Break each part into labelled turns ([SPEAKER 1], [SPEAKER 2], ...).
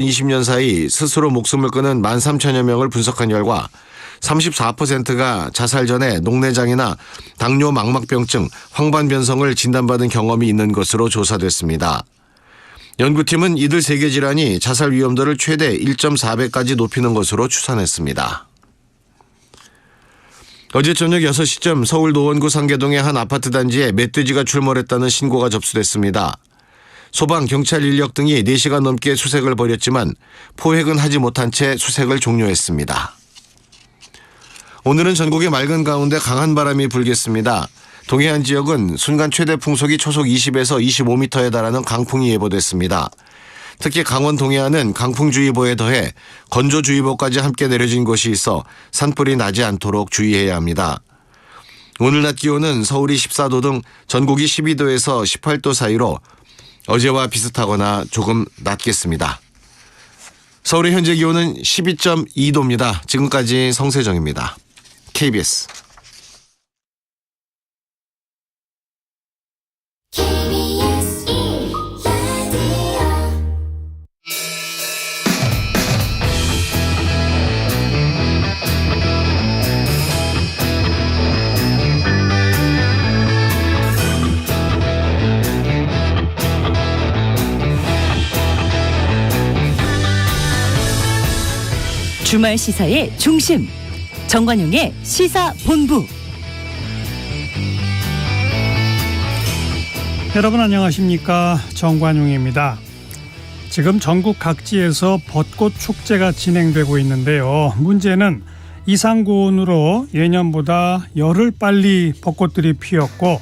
[SPEAKER 1] 20년 사이 스스로 목숨을 끊은 13,000여 명을 분석한 결과 34%가 자살 전에 녹내장이나 당뇨 망막병증, 황반변성을 진단받은 경험이 있는 것으로 조사됐습니다. 연구팀은 이들 세 개 질환이 자살 위험도를 최대 1.4배까지 높이는 것으로 추산했습니다. 어제 저녁 6시쯤 서울 노원구 상계동의 한 아파트 단지에 멧돼지가 출몰했다는 신고가 접수됐습니다. 소방, 경찰 인력 등이 4시간 넘게 수색을 벌였지만 포획은 하지 못한 채 수색을 종료했습니다. 오늘은 전국의 맑은 가운데 강한 바람이 불겠습니다. 동해안 지역은 순간 최대 풍속이 초속 20에서 25m에 달하는 강풍이 예보됐습니다. 특히 강원 동해안은 강풍주의보에 더해 건조주의보까지 함께 내려진 곳이 있어 산불이 나지 않도록 주의해야 합니다. 오늘 낮 기온은 서울이 14도 등 전국이 12도에서 18도 사이로 어제와 비슷하거나 조금 낮겠습니다. 서울의 현재 기온은 12.2도입니다. 지금까지 성세정입니다. KBS.
[SPEAKER 2] 주말 시사의 중심, 정관용의 시사본부.
[SPEAKER 3] 여러분 안녕하십니까, 정관용입니다. 지금 전국 각지에서 벚꽃 축제가 진행되고 있는데요. 문제는 이상고온으로 예년보다 열흘 빨리 벚꽃들이 피었고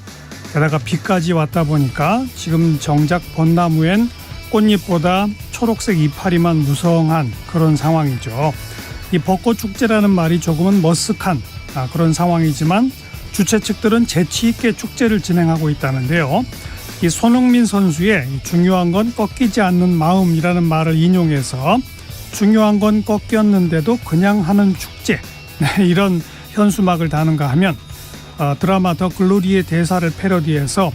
[SPEAKER 3] 게다가 비까지 왔다 보니까 지금 정작 벚나무엔 꽃잎보다 초록색 이파리만 무성한 그런 상황이죠. 이 벚꽃 축제라는 말이 조금은 머쓱한 그런 상황이지만 주최 측들은 재치 있게 축제를 진행하고 있다는데요. 이 손흥민 선수의 중요한 건 꺾이지 않는 마음이라는 말을 인용해서 중요한 건 꺾였는데도 그냥 하는 축제, 이런 현수막을 다는가 하면 드라마 더 글로리의 대사를 패러디해서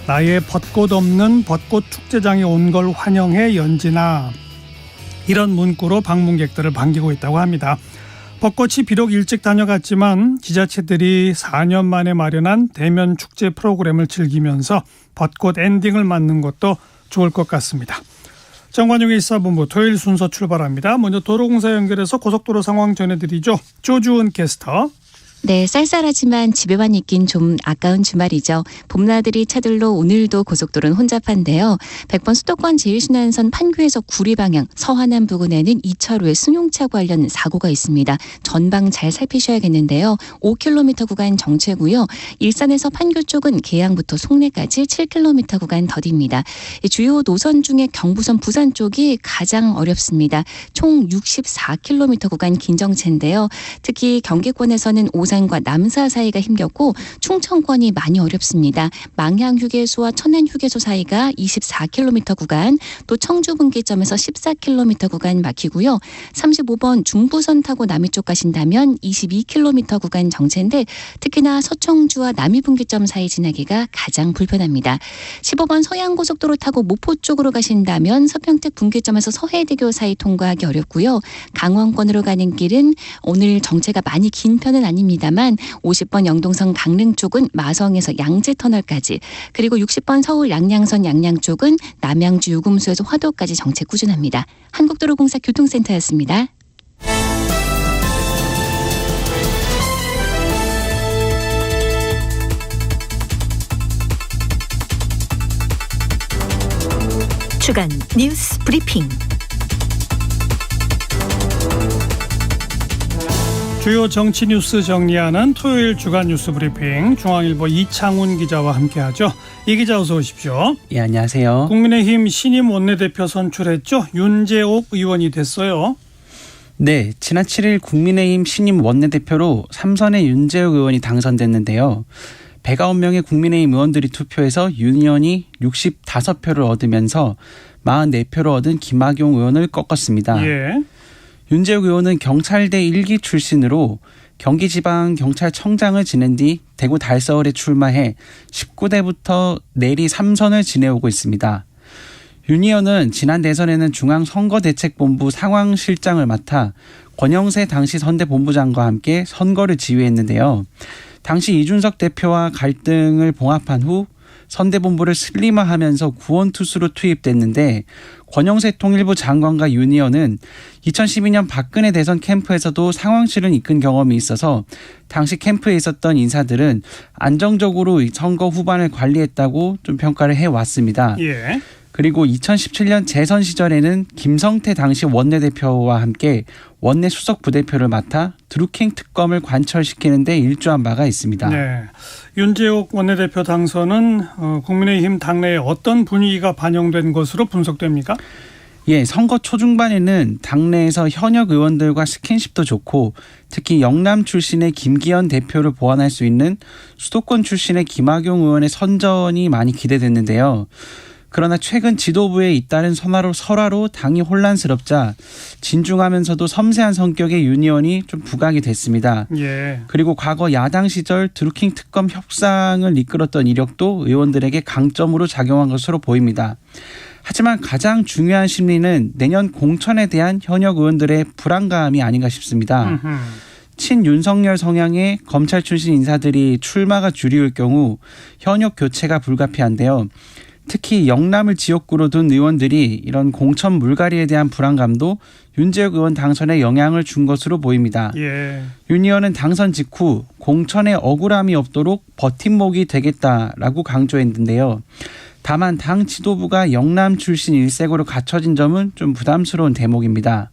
[SPEAKER 3] 나의 벚꽃 없는 벚꽃 축제장에 온 걸 환영해 연진아, 이런 문구로 방문객들을 반기고 있다고 합니다. 벚꽃이 비록 일찍 다녀갔지만 지자체들이 4년 만에 마련한 대면 축제 프로그램을 즐기면서 벚꽃 엔딩을 맞는 것도 좋을 것 같습니다. 정관용의 시사본부 토요일 순서 출발합니다. 먼저 도로공사 연결해서 고속도로 상황 전해드리죠. 조주은 캐스터.
[SPEAKER 4] 네, 쌀쌀하지만 집에만 있긴 좀 아까운 주말이죠. 봄나들이 차들로 오늘도 고속도로는 혼잡한데요. 100번 수도권 제1순환선 판교에서 구리 방향 서하남 부근에는 2차로에 승용차 관련 사고가 있습니다. 전방 잘 살피셔야겠는데요. 5km 구간 정체고요. 일산에서 판교 쪽은 계양부터 송내까지 7km 구간 더딥니다. 주요 노선 중에 경부선 부산 쪽이 가장 어렵습니다. 총 64km 구간 긴 정체인데요. 특히 경기권에서는 오산과 남사 사이가 힘겹고 충청권이 많이 어렵습니다. 망향 휴게소와 천안 휴게소 사이가 24km 구간, 또 청주 분기점에서 14km 구간 막히고요. 35번 중부선 타고 남이 쪽 가신다면 22km 구간 정체인데 특히나 서청주와 남이 분기점 사이 지나기가 가장 불편합니다. 15번 서양고속도로 타고 목포 쪽으로 가신다면 서평택 분기점에서 서해대교 사이 통과하기 어렵고요. 강원권으로 가는 길은 오늘 정체가 많이 긴 편은 아닙니다만 50번 영동선 강릉 쪽은 마성에서 양재터널까지, 그리고 60번 서울 양양선 양양 쪽은 남양주 요금소에서 화도까지 정체 꾸준합니다. 한국도로공사 교통센터였습니다.
[SPEAKER 2] 주간 뉴스 브리핑.
[SPEAKER 3] 주요 정치 뉴스 정리하는 토요일 주간 뉴스 브리핑, 중앙일보 이창훈 기자와 함께하죠. 이 기자 어서 오십시오.
[SPEAKER 5] 예, 안녕하세요.
[SPEAKER 3] 국민의힘 신임 원내대표 선출했죠. 윤재옥 의원이 됐어요.
[SPEAKER 5] 네, 지난 7일 국민의힘 신임 원내대표로 3선의 윤재옥 의원이 당선됐는데요. 109명의 국민의힘 의원들이 투표해서 윤 의원이 65표를 얻으면서 44표를 얻은 김학용 의원을 꺾었습니다.
[SPEAKER 3] 예.
[SPEAKER 5] 윤재욱 의원은 경찰대 1기 출신으로 경기지방경찰청장을 지낸 뒤 대구 달서울에 출마해 19대부터 내리 3선을 지내오고 있습니다. 윤 의원은 지난 대선에는 중앙선거대책본부 상황실장을 맡아 권영세 당시 선대본부장과 함께 선거를 지휘했는데요. 당시 이준석 대표와 갈등을 봉합한 후 선대본부를 슬림화하면서 구원투수로 투입됐는데 권영세 통일부 장관과 윤 의원은 2012년 박근혜 대선 캠프에서도 상황실을 이끈 경험이 있어서 당시 캠프에 있었던 인사들은 안정적으로 선거 후반을 관리했다고 좀 평가를 해왔습니다.
[SPEAKER 3] 예.
[SPEAKER 5] 그리고 2017년 재선 시절에는 김성태 당시 원내대표와 함께 원내 수석 부대표를 맡아 드루킹 특검을 관철시키는 데 일조한 바가 있습니다.
[SPEAKER 3] 네. 윤재옥 원내대표 당선은 국민의힘 당내에 어떤 분위기가 반영된 것으로 분석됩니까?
[SPEAKER 5] 예, 선거 초중반에는 당내에서 현역 의원들과 스킨십도 좋고 특히 영남 출신의 김기현 대표를 보완할 수 있는 수도권 출신의 김학용 의원의 선전이 많이 기대됐는데요. 그러나 최근 지도부에 잇따른 설화로 당이 혼란스럽자 진중하면서도 섬세한 성격의 윤 의원이 좀 부각이 됐습니다.
[SPEAKER 3] 예.
[SPEAKER 5] 그리고 과거 야당 시절 드루킹 특검 협상을 이끌었던 이력도 의원들에게 강점으로 작용한 것으로 보입니다. 하지만 가장 중요한 심리는 내년 공천에 대한 현역 의원들의 불안감이 아닌가 싶습니다. 친윤석열 성향의 검찰 출신 인사들이 출마가 주류일 경우 현역 교체가 불가피한데요. 특히 영남을 지역구로 둔 의원들이 이런 공천 물갈이에 대한 불안감도 윤재욱 의원 당선에 영향을 준 것으로 보입니다.
[SPEAKER 3] 예.
[SPEAKER 5] 윤 의원은 당선 직후 공천에 억울함이 없도록 버팀목이 되겠다라고 강조했는데요. 다만 당 지도부가 영남 출신 일색으로 갖춰진 점은 좀 부담스러운 대목입니다.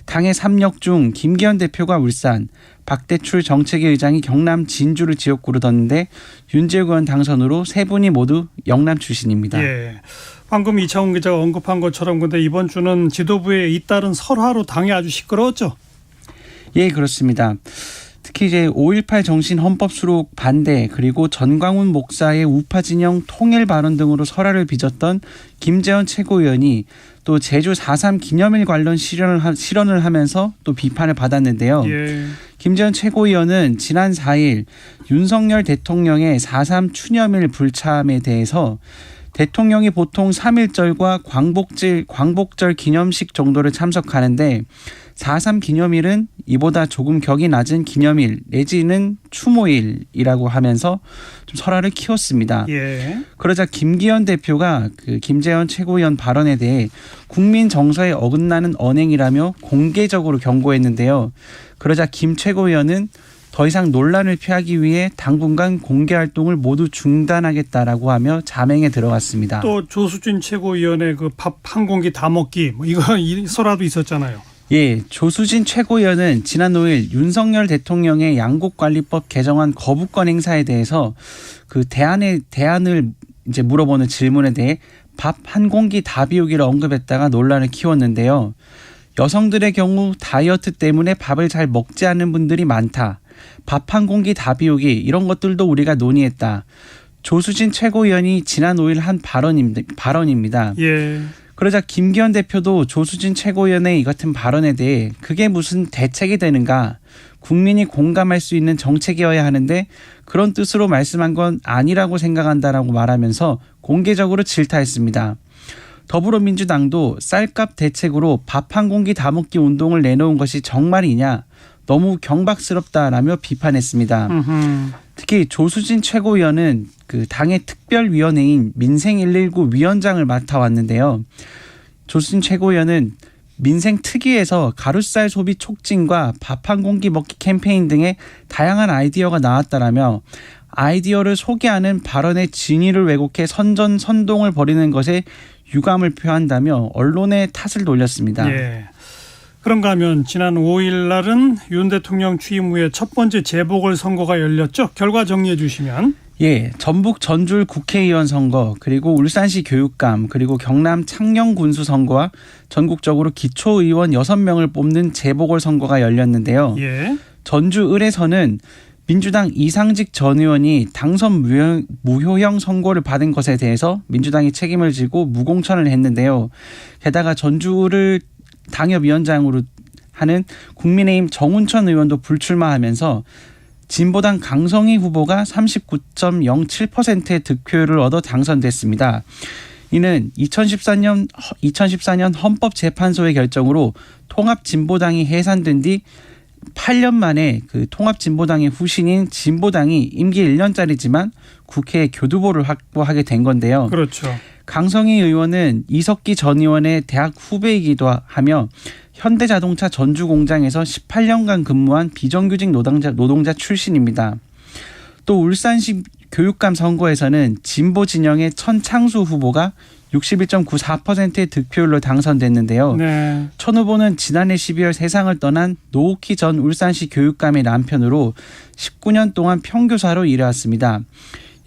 [SPEAKER 5] 당의 3역 중 김기현 대표가 울산, 박대출 정책위 의장이 경남 진주를 지역구로 뒀는데 윤재욱 의원 당선으로 세 분이 모두 영남 출신입니다.
[SPEAKER 3] 예. 방금 이창훈 기자가 언급한 것처럼 근데 이번 주는 지도부에 잇따른 설화로 당이 아주 시끄러웠죠.
[SPEAKER 5] 예, 그렇습니다. 특히 이제 5.18 정신 헌법 수록 반대 그리고 전광훈 목사의 우파 진영 통일 발언 등으로 설화를 빚었던 김재원 최고위원이 또 제주 4.3 기념일 관련 실언을 하면서 또 비판을 받았는데요.
[SPEAKER 3] 예.
[SPEAKER 5] 김재원 최고위원은 지난 4일 윤석열 대통령의 4.3 추념일 불참에 대해서 대통령이 보통 3.1절과 광복절 기념식 정도를 참석하는데 4.3 기념일은 이보다 조금 격이 낮은 기념일 내지는 추모일이라고 하면서 좀 설화를 키웠습니다.
[SPEAKER 3] 예.
[SPEAKER 5] 그러자 김기현 대표가 그 김재원 최고위원 발언에 대해 국민 정서에 어긋나는 언행이라며 공개적으로 경고했는데요. 그러자 김 최고위원은 더 이상 논란을 피하기 위해 당분간 공개 활동을 모두 중단하겠다라고 하며 자맹에 들어갔습니다.
[SPEAKER 3] 또 조수진 최고위원의 그 밥 한 공기 다 먹기 뭐 이거 이 설화도 있었잖아요.
[SPEAKER 5] 예, 조수진 최고위원은 지난 5일 윤석열 대통령의 양곡관리법 개정안 거부권 행사에 대해서 그 대안을 이제 물어보는 질문에 대해 밥 한 공기 다 비우기를 언급했다가 논란을 키웠는데요. 여성들의 경우 다이어트 때문에 밥을 잘 먹지 않는 분들이 많다. 밥 한 공기 다 비우기 이런 것들도 우리가 논의했다. 조수진 최고위원이 지난 5일 한 발언입니다.
[SPEAKER 3] 예.
[SPEAKER 5] 그러자 김기현 대표도 조수진 최고위원의 이 같은 발언에 대해 그게 무슨 대책이 되는가? 국민이 공감할 수 있는 정책이어야 하는데 그런 뜻으로 말씀한 건 아니라고 생각한다라고 말하면서 공개적으로 질타했습니다. 더불어민주당도 쌀값 대책으로 밥 한 공기 다 먹기 운동을 내놓은 것이 정말이냐? 너무 경박스럽다라며 비판했습니다. 특히 조수진 최고위원은 그 당의 특별위원회인 민생119 위원장을 맡아왔는데요. 조수진 최고위원은 민생특위에서 가루쌀 소비 촉진과 밥 한 공기 먹기 캠페인 등의 다양한 아이디어가 나왔다라며 아이디어를 소개하는 발언의 진위를 왜곡해 선동을 벌이는 것에 유감을 표한다며 언론의 탓을 돌렸습니다.
[SPEAKER 3] 예. 그런가 하면 지난 5일 날은 윤 대통령 취임 후에 첫 번째 재보궐선거가 열렸죠. 결과 정리해 주시면.
[SPEAKER 5] 예, 전북 전주울 국회의원 선거 그리고 울산시 교육감 그리고 경남 창녕군수 선거와 전국적으로 기초의원 6명을 뽑는 재보궐선거가 열렸는데요.
[SPEAKER 3] 예.
[SPEAKER 5] 전주 을에서는 민주당 이상직 전 의원이 당선 무효형 선고를 받은 것에 대해서 민주당이 책임을 지고 무공천을 했는데요. 게다가 전주를 당협위원장으로 하는 국민의힘 정운천 의원도 불출마하면서 진보당 강성희 후보가 39.07%의 득표율을 얻어 당선됐습니다. 이는 2014년 헌법재판소의 결정으로 통합진보당이 해산된 뒤 8년 만에 그 통합진보당의 후신인 진보당이 임기 1년짜리지만 국회에 교두보를 확보하게 된 건데요.
[SPEAKER 3] 그렇죠.
[SPEAKER 5] 강성희 의원은 이석기 전 의원의 대학 후배이기도 하며 현대자동차 전주공장에서 18년간 근무한 비정규직 노동자 출신입니다. 또 울산시 교육감 선거에서는 진보 진영의 천창수 후보가 61.94%의 득표율로 당선됐는데요.
[SPEAKER 3] 네.
[SPEAKER 5] 천 후보는 지난해 12월 세상을 떠난 노옥희 전 울산시 교육감의 남편으로 19년 동안 평교사로 일해왔습니다.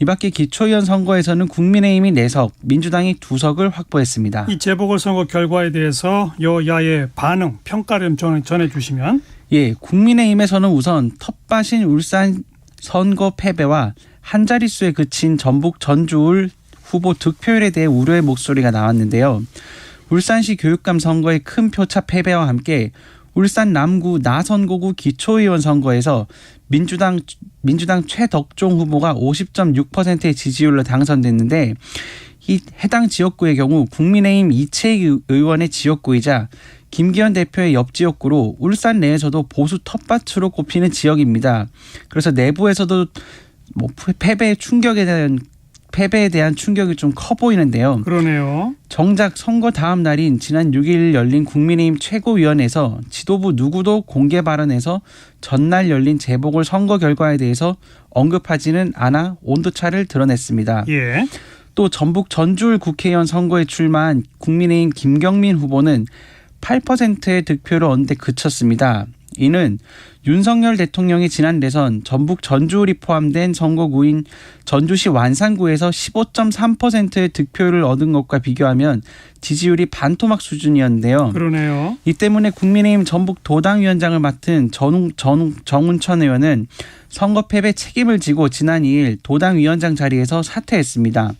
[SPEAKER 5] 이 밖에 기초의원 선거에서는 국민의힘이 4석, 민주당이 2석을 확보했습니다.
[SPEAKER 3] 이 재보궐선거 결과에 대해서 여야의 반응, 평가를 좀 전해주시면.
[SPEAKER 5] 예, 국민의힘에서는 우선 텃밭인 울산 선거 패배와 한 자릿수에 그친 전북 전주울 후보 득표율에 대해 우려의 목소리가 나왔는데요. 울산시 교육감 선거의 큰 표차 패배와 함께 울산 남구 나선고구 기초의원 선거에서 민주당 최덕종 후보가 50.6%의 지지율로 당선됐는데 이 해당 지역구의 경우 국민의힘 이채익 의원의 지역구이자 김기현 대표의 옆 지역구로 울산 내에서도 보수 텃밭으로 꼽히는 지역입니다. 그래서 내부에서도 패배에 대한 충격이 좀 커 보이는데요.
[SPEAKER 3] 그러네요.
[SPEAKER 5] 정작 선거 다음 날인 지난 6일 열린 국민의힘 최고위원회에서 지도부 누구도 공개 발언에서 전날 열린 재보궐 선거 결과에 대해서 언급하지는 않아 온도차를 드러냈습니다.
[SPEAKER 3] 예.
[SPEAKER 5] 또 전북 전주울 국회의원 선거에 출마한 국민의힘 김경민 후보는 8%의 득표를 얻는데 그쳤습니다. 이는 윤석열 대통령이 지난 대선 전북 전주울이 포함된 선거구인 전주시 완산구에서 15.3%의 득표율을 얻은 것과 비교하면 지지율이 반토막 수준이었는데요.
[SPEAKER 3] 그러네요.
[SPEAKER 5] 이 때문에 국민의힘 전북 도당위원장을 맡은 정운천 의원은 선거 패배 책임을 지고 지난 2일 도당위원장 자리에서 사퇴했습니다.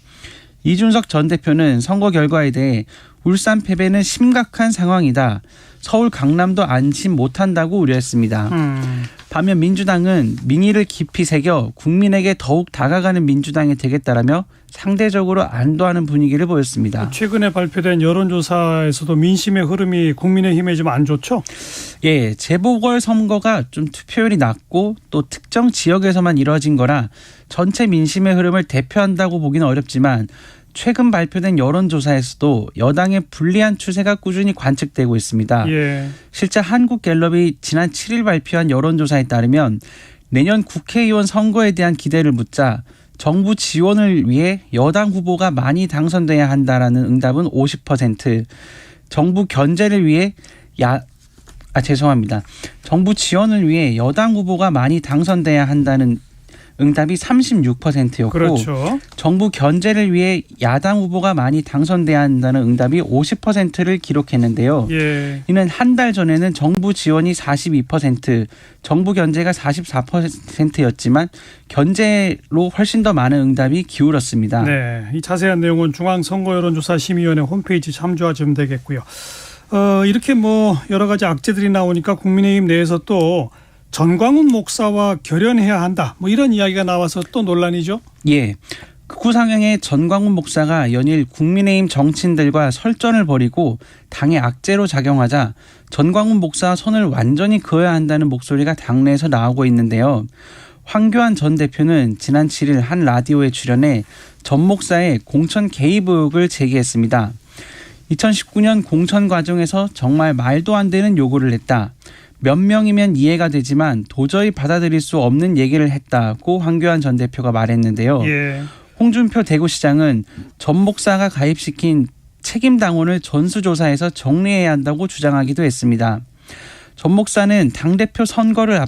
[SPEAKER 5] 이준석 전 대표는 선거 결과에 대해 울산 패배는 심각한 상황이다. 서울 강남도 안심 못한다고 우려했습니다. 반면 민주당은 민의를 깊이 새겨 국민에게 더욱 다가가는 민주당이 되겠다라며 상대적으로 안도하는 분위기를 보였습니다.
[SPEAKER 3] 최근에 발표된 여론조사에서도 민심의 흐름이 국민의힘에 좀 안 좋죠?
[SPEAKER 5] 예, 재보궐 선거가 좀 투표율이 낮고 또 특정 지역에서만 이뤄진 거라 전체 민심의 흐름을 대표한다고 보기는 어렵지만 최근 발표된 여론조사에서도 여당의 불리한 추세가 꾸준히 관측되고 있습니다.
[SPEAKER 3] 예.
[SPEAKER 5] 실제 한국갤럽이 지난 7일 발표한 여론조사에 따르면 내년 국회의원 선거에 대한 기대를 묻자 정부 지원을 위해 여당 후보가 많이 당선돼야 한다라는 응답은 50%, 정부 견제를 위해 정부 지원을 위해 여당 후보가 많이 당선돼야 한다는 응답이 36%였고
[SPEAKER 3] 그렇죠.
[SPEAKER 5] 정부 견제를 위해 야당 후보가 많이 당선돼야 한다는 응답이 50%를 기록했는데요.
[SPEAKER 3] 예.
[SPEAKER 5] 이는 한 달 전에는 정부 지원이 42%, 정부 견제가 44%였지만 견제로 훨씬 더 많은 응답이 기울었습니다.
[SPEAKER 3] 네, 이 자세한 내용은 중앙선거여론조사심의위원회 홈페이지 참조하시면 되겠고요. 이렇게 여러 가지 악재들이 나오니까 국민의힘 내에서 또 전광훈 목사와 결연해야 한다. 이런 이야기가 나와서 또 논란이죠.
[SPEAKER 5] 예. 극우 상향의 전광훈 목사가 연일 국민의힘 정치인들과 설전을 벌이고 당의 악재로 작용하자 전광훈 목사와 선을 완전히 그어야 한다는 목소리가 당내에서 나오고 있는데요. 황교안 전 대표는 지난 7일 한 라디오에 출연해 전 목사의 공천 개입 의혹을 제기했습니다. 2019년 공천 과정에서 정말 말도 안 되는 요구를 했다. 몇 명이면 이해가 되지만 도저히 받아들일 수 없는 얘기를 했다고 황교안 전 대표가 말했는데요.
[SPEAKER 3] 예.
[SPEAKER 5] 홍준표 대구시장은 전 목사가 가입시킨 책임당원을 전수조사해서 정리해야 한다고 주장하기도 했습니다. 전 목사는 당대표 선거를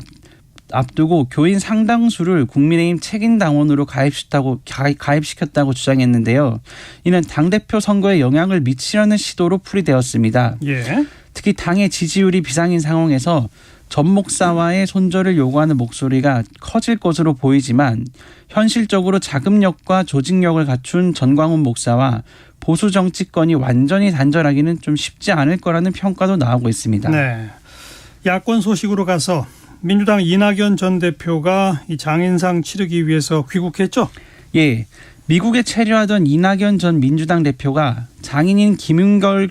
[SPEAKER 5] 앞두고 교인 상당수를 국민의힘 책임당원으로 가입시켰다고 주장했는데요. 이는 당대표 선거에 영향을 미치려는 시도로 풀이되었습니다.
[SPEAKER 3] 예.
[SPEAKER 5] 특히 당의 지지율이 비상인 상황에서 전 목사와의 손절을 요구하는 목소리가 커질 것으로 보이지만 현실적으로 자금력과 조직력을 갖춘 전광훈 목사와 보수 정치권이 완전히 단절하기는 좀 쉽지 않을 거라는 평가도 나오고 있습니다.
[SPEAKER 3] 네. 야권 소식으로 가서 민주당 이낙연 전 대표가 이 장인상 치르기 위해서 귀국했죠?
[SPEAKER 5] 예. 미국에 체류하던 이낙연 전 민주당 대표가 장인인 김윤걸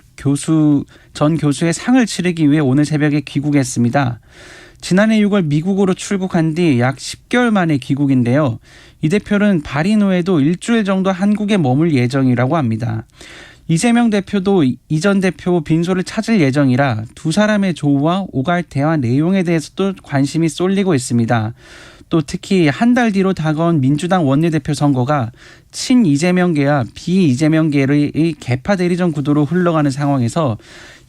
[SPEAKER 5] 전 교수의 상을 치르기 위해 오늘 새벽에 귀국했습니다. 지난해 6월 미국으로 출국한 뒤 약 10개월 만에 귀국인데요. 이 대표는 발인 후에도 일주일 정도 한국에 머물 예정이라고 합니다. 이재명 대표도 이 전 대표 빈소를 찾을 예정이라 두 사람의 조우와 오갈 대화 내용에 대해서도 관심이 쏠리고 있습니다. 또 특히 한 달 뒤로 다가온 민주당 원내대표 선거가 친 이재명계와 비 이재명계의 개파 대리전 구도로 흘러가는 상황에서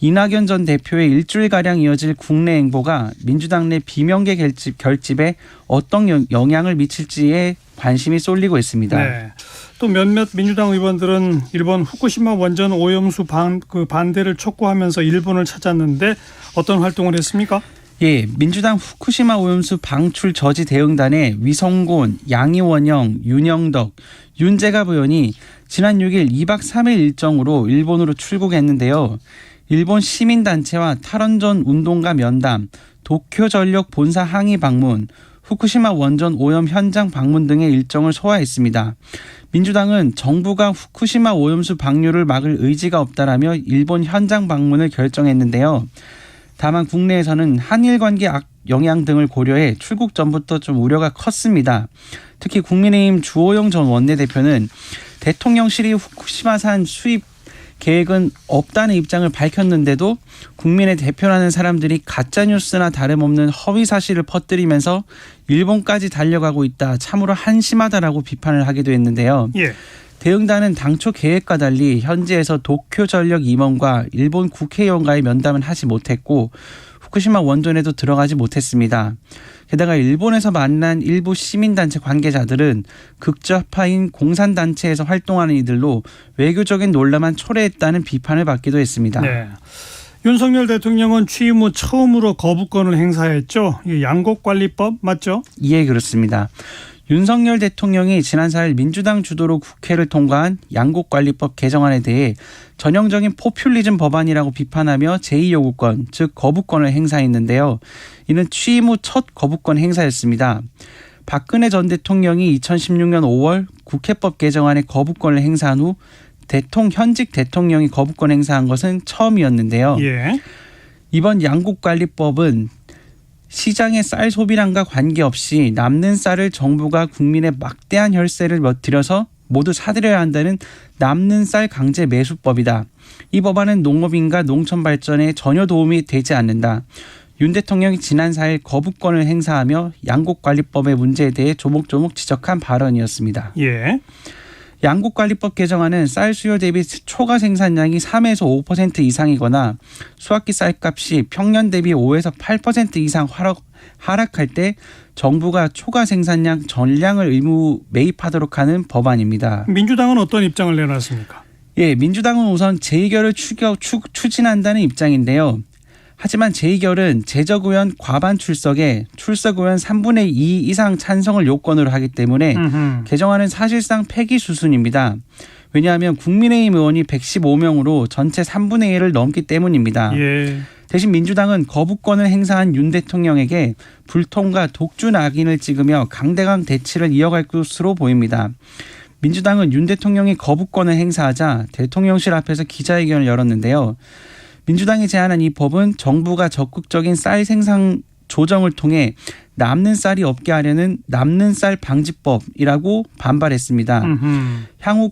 [SPEAKER 5] 이낙연 전 대표의 일주일가량 이어질 국내 행보가 민주당 내 비명계 결집에 어떤 영향을 미칠지에 관심이 쏠리고 있습니다.
[SPEAKER 3] 네. 또 몇몇 민주당 의원들은 일본 후쿠시마 원전 오염수 반대를 촉구하면서 일본을 찾았는데 어떤 활동을 했습니까?
[SPEAKER 5] 예, 민주당 후쿠시마 오염수 방출 저지 대응단의 위성곤, 양이원영, 윤영덕, 윤재갑 의원이 지난 6일 2박 3일 일정으로 일본으로 출국했는데요. 일본 시민단체와 탈원전 운동가 면담, 도쿄전력 본사 항의 방문, 후쿠시마 원전 오염 현장 방문 등의 일정을 소화했습니다. 민주당은 정부가 후쿠시마 오염수 방류를 막을 의지가 없다라며 일본 현장 방문을 결정했는데요. 다만 국내에서는 한일 관계 영향 등을 고려해 출국 전부터 좀 우려가 컸습니다. 특히 국민의힘 주호영 전 원내대표는 대통령실이 후쿠시마산 수입 계획은 없다는 입장을 밝혔는데도 국민의 대표라는 사람들이 가짜뉴스나 다름없는 허위 사실을 퍼뜨리면서 일본까지 달려가고 있다. 참으로 한심하다라고 비판을 하기도 했는데요.
[SPEAKER 3] 예.
[SPEAKER 5] 대응단은 당초 계획과 달리 현지에서 도쿄전력 임원과 일본 국회의원과의 면담은 하지 못했고 후쿠시마 원전에도 들어가지 못했습니다. 게다가 일본에서 만난 일부 시민단체 관계자들은 극좌파인 공산단체에서 활동하는 이들로 외교적인 논란만 초래했다는 비판을 받기도 했습니다.
[SPEAKER 3] 네. 윤석열 대통령은 취임 후 처음으로 거부권을 행사했죠. 양곡관리법 맞죠?
[SPEAKER 5] 예, 그렇습니다. 윤석열 대통령이 지난 4일 민주당 주도로 국회를 통과한 양곡관리법 개정안에 대해 전형적인 포퓰리즘 법안이라고 비판하며 제2요구권, 즉 거부권을 행사했는데요. 이는 취임 후 첫 거부권 행사였습니다. 박근혜 전 대통령이 2016년 5월 국회법 개정안에 거부권을 행사한 후 현직 대통령이 거부권 행사한 것은 처음이었는데요.
[SPEAKER 3] 예.
[SPEAKER 5] 이번 양곡관리법은 시장의 쌀 소비량과 관계없이 남는 쌀을 정부가 국민의 막대한 혈세를 들여서 모두 사들여야 한다는 남는 쌀 강제 매수법이다. 이 법안은 농업인과 농촌 발전에 전혀 도움이 되지 않는다. 윤 대통령이 지난 4일 거부권을 행사하며 양곡관리법의 문제에 대해 조목조목 지적한 발언이었습니다.
[SPEAKER 3] 예.
[SPEAKER 5] 양곡관리법 개정안은 쌀 수요 대비 초과 생산량이 3에서 5% 이상이거나 수확기 쌀값이 평년 대비 5에서 8% 이상 하락할 때 정부가 초과 생산량 전량을 의무 매입하도록 하는 법안입니다.
[SPEAKER 3] 민주당은 어떤 입장을 내놨습니까?
[SPEAKER 5] 예, 민주당은 우선 재의결을 추진한다는 입장인데요. 하지만 제2결은 재적의원 과반 출석에 출석 의원 3분의 2 이상 찬성을 요건으로 하기 때문에 개정안은 사실상 폐기 수순입니다. 왜냐하면 국민의힘 의원이 115명으로 전체 3분의 1을 넘기 때문입니다.
[SPEAKER 3] 예.
[SPEAKER 5] 대신 민주당은 거부권을 행사한 윤 대통령에게 불통과 독주 낙인을 찍으며 강대강 대치를 이어갈 것으로 보입니다. 민주당은 윤 대통령이 거부권을 행사하자 대통령실 앞에서 기자회견을 열었는데요. 민주당이 제안한 이 법은 정부가 적극적인 쌀 생산 조정을 통해 남는 쌀이 없게 하려는 남는 쌀 방지법이라고 반발했습니다. 향후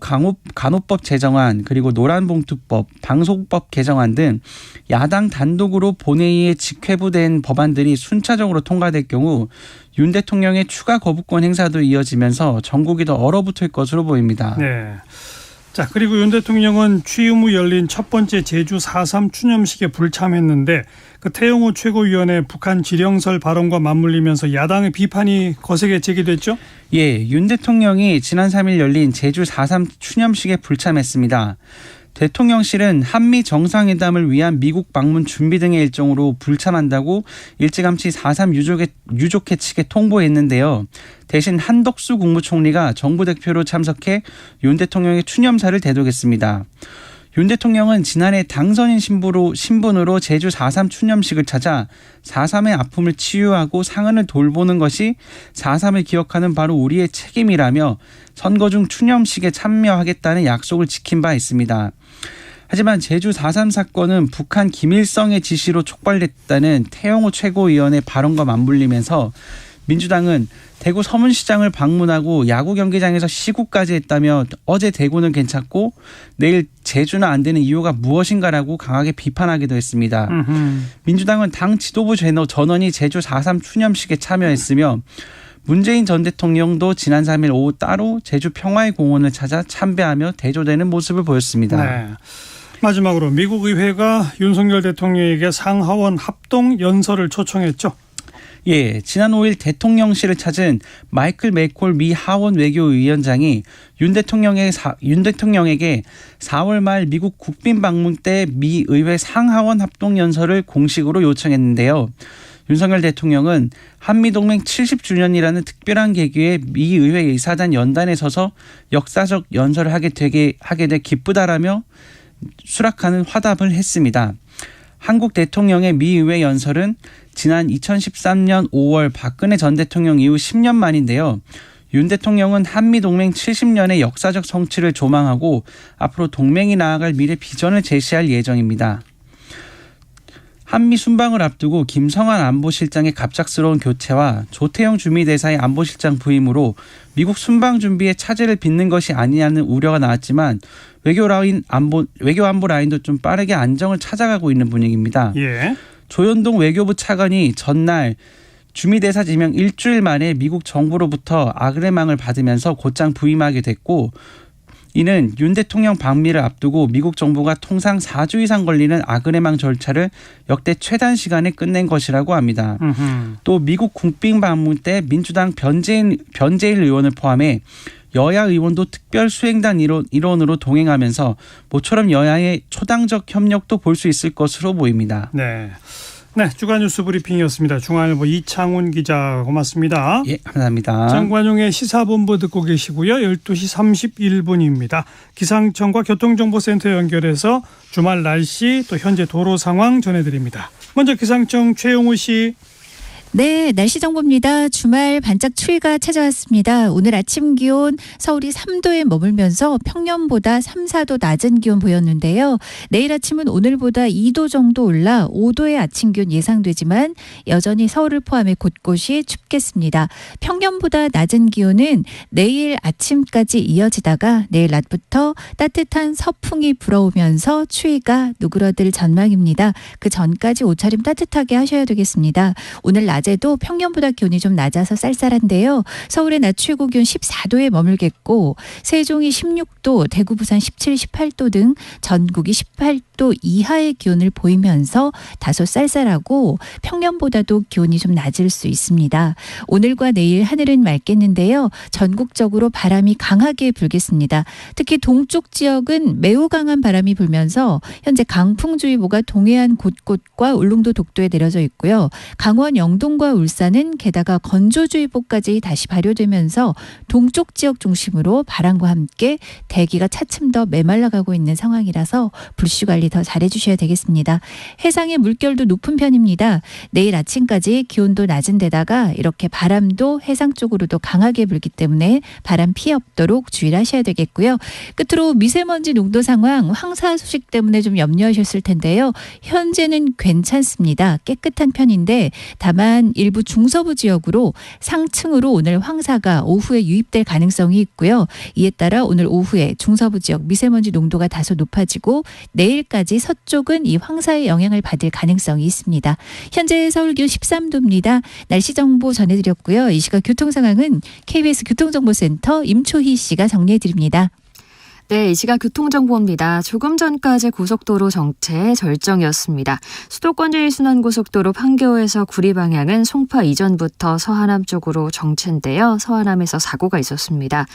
[SPEAKER 5] 간호법 제정안 그리고 노란봉투법, 방송법 개정안 등 야당 단독으로 본회의에 직회부된 법안들이 순차적으로 통과될 경우 윤 대통령의 추가 거부권 행사도 이어지면서 전국이 더 얼어붙을 것으로 보입니다.
[SPEAKER 3] 네. 자, 그리고 윤 대통령은 취임 후 열린 첫 번째 제주 4.3 추념식에 불참했는데 그 태영호 최고위원의 북한 지령설 발언과 맞물리면서 야당의 비판이 거세게 제기됐죠?
[SPEAKER 5] 예, 윤 대통령이 지난 3일 열린 제주 4.3 추념식에 불참했습니다. 대통령실은 한미 정상회담을 위한 미국 방문 준비 등의 일정으로 불참한다고 일찌감치 4.3 유족회 측에 통보했는데요. 대신 한덕수 국무총리가 정부 대표로 참석해 윤 대통령의 추념사를 대독했습니다. 윤 대통령은 지난해 당선인 신분으로 제주 4.3 추념식을 찾아 4.3의 아픔을 치유하고 상흔을 돌보는 것이 4.3을 기억하는 바로 우리의 책임이라며 선거 중 추념식에 참여하겠다는 약속을 지킨 바 있습니다. 하지만 제주 4.3 사건은 북한 김일성의 지시로 촉발됐다는 태영호 최고위원의 발언과 맞물리면서 민주당은 대구 서문시장을 방문하고 야구 경기장에서 시구까지 했다며 어제 대구는 괜찮고 내일 제주는 안 되는 이유가 무엇인가라고 강하게 비판하기도 했습니다. 민주당은 당 지도부 전원이 제주 4.3 추념식에 참여했으며 문재인 전 대통령도 지난 3일 오후 따로 제주 평화의 공원을 찾아 참배하며 대조되는 모습을 보였습니다.
[SPEAKER 3] 네. 마지막으로 미국 의회가 윤석열 대통령에게 상하원 합동 연설을 초청했죠.
[SPEAKER 5] 예, 지난 5일 대통령실을 찾은 마이클 맥콜 미 하원 외교위원장이 윤 대통령에게 4월 말 미국 국빈 방문 때 미 의회 상하원 합동 연설을 공식으로 요청했는데요. 윤석열 대통령은 한미동맹 70주년이라는 특별한 계기에 미 의회 이사단 연단에 서서 역사적 연설을 하게 돼 기쁘다라며 수락하는 화답을 했습니다. 한국 대통령의 미 의회 연설은 지난 2013년 5월 박근혜 전 대통령 이후 10년 만인데요. 윤 대통령은 한미동맹 70년의 역사적 성취를 조망하고 앞으로 동맹이 나아갈 미래 비전을 제시할 예정입니다. 한미 순방을 앞두고 김성한 안보실장의 갑작스러운 교체와 조태영 주미대사의 안보실장 부임으로 미국 순방 준비에 차질을 빚는 것이 아니냐는 우려가 나왔지만 외교 안보 라인도 좀 빠르게 안정을 찾아가고 있는 분위기입니다.
[SPEAKER 3] 예.
[SPEAKER 5] 조현동 외교부 차관이 전날 주미대사 지명 일주일 만에 미국 정부로부터 아그레망을 받으면서 곧장 부임하게 됐고 이는 윤 대통령 방미를 앞두고 미국 정부가 통상 4주 이상 걸리는 아그레망 절차를 역대 최단 시간에 끝낸 것이라고 합니다. 또 미국 국빈 방문 때 민주당 변재일 의원을 포함해 여야 의원도 특별 수행단 일원으로 동행하면서 모처럼 여야의 초당적 협력도 볼 수 있을 것으로 보입니다.
[SPEAKER 3] 네. 네, 주간 뉴스 브리핑이었습니다. 중앙일보 이창훈 기자 고맙습니다.
[SPEAKER 5] 예, 감사합니다.
[SPEAKER 3] 장관용의 시사본부 듣고 계시고요. 12시 31분입니다. 기상청과 교통정보센터 연결해서 주말 날씨 또 현재 도로 상황 전해드립니다. 먼저 기상청 최용우 씨.
[SPEAKER 4] 네, 날씨 정보입니다. 주말 반짝 추위가 찾아왔습니다. 오늘 아침 기온 서울이 3도에 머물면서 평년보다 3, 4도 낮은 기온 보였는데요. 내일 아침은 오늘보다 2도 정도 올라 5도의 아침 기온 예상되지만 여전히 서울을 포함해 곳곳이 춥겠습니다. 평년보다 낮은 기온은 내일 아침까지 이어지다가 내일 낮부터 따뜻한 서풍이 불어오면서 추위가 누그러들 전망입니다. 그 전까지 옷차림 따뜻하게 하셔야 되겠습니다. 오늘 낮에도 평년보다 기온이 좀 낮아서 쌀쌀한데요. 서울의 낮 최고 기온 14도에 머물겠고 세종이 16도, 대구, 부산 17, 18도 등 전국이 18도 이하의 기온을 보이면서 다소 쌀쌀하고 평년보다도 기온이 좀 낮을 수 있습니다. 오늘과 내일 하늘은 맑겠는데요. 전국적으로 바람이 강하게 불겠습니다. 특히 동쪽 지역은 매우 강한 바람이 불면서 현재 강풍주의보가 동해안 곳곳과 울릉도 독도에 내려져 있고요. 강원 영동과 울산은 게다가 건조주의보까지 다시 발효되면서 동쪽 지역 중심으로 바람과 함께 대기가 차츰 더 메말라가고 있는 상황이라서 불씨 관리 더 잘해주셔야 되겠습니다. 해상의 물결도 높은 편입니다. 내일 아침까지 기온도 낮은 데다가 이렇게 바람도 해상 쪽으로도 강하게 불기 때문에 바람 피해 없도록 주의를 하셔야 되겠고요. 끝으로 미세먼지 농도 상황 황사 소식 때문에 좀 염려하셨을 텐데요. 현재는 괜찮습니다. 깨끗한 편인데 다만 일부 중서부 지역으로 상층으로 오늘 황사가 오후에 유입될 가능성이 있고요. 이에 따라 오늘 오후에 중서부 지역 미세먼지 농도가 다소 높아지고 내일까지 서쪽은 이 황사의 영향을 받을 가능성이 있습니다. 현재 서울 기온 13도입니다. 날씨 정보 전해드렸고요. 이 시각 교통 상황은 KBS 교통정보센터 임초희 씨가 정리해드립니다.
[SPEAKER 6] 네, 이 시각 교통정보입니다. 조금 전까지 고속도로 정체 절정이었습니다. 수도권 제1순환고속도로 판교에서 구리 방향은 송파 이전부터 서하남 쪽으로 정체인데요. 서하남에서 사고가 있었습니다.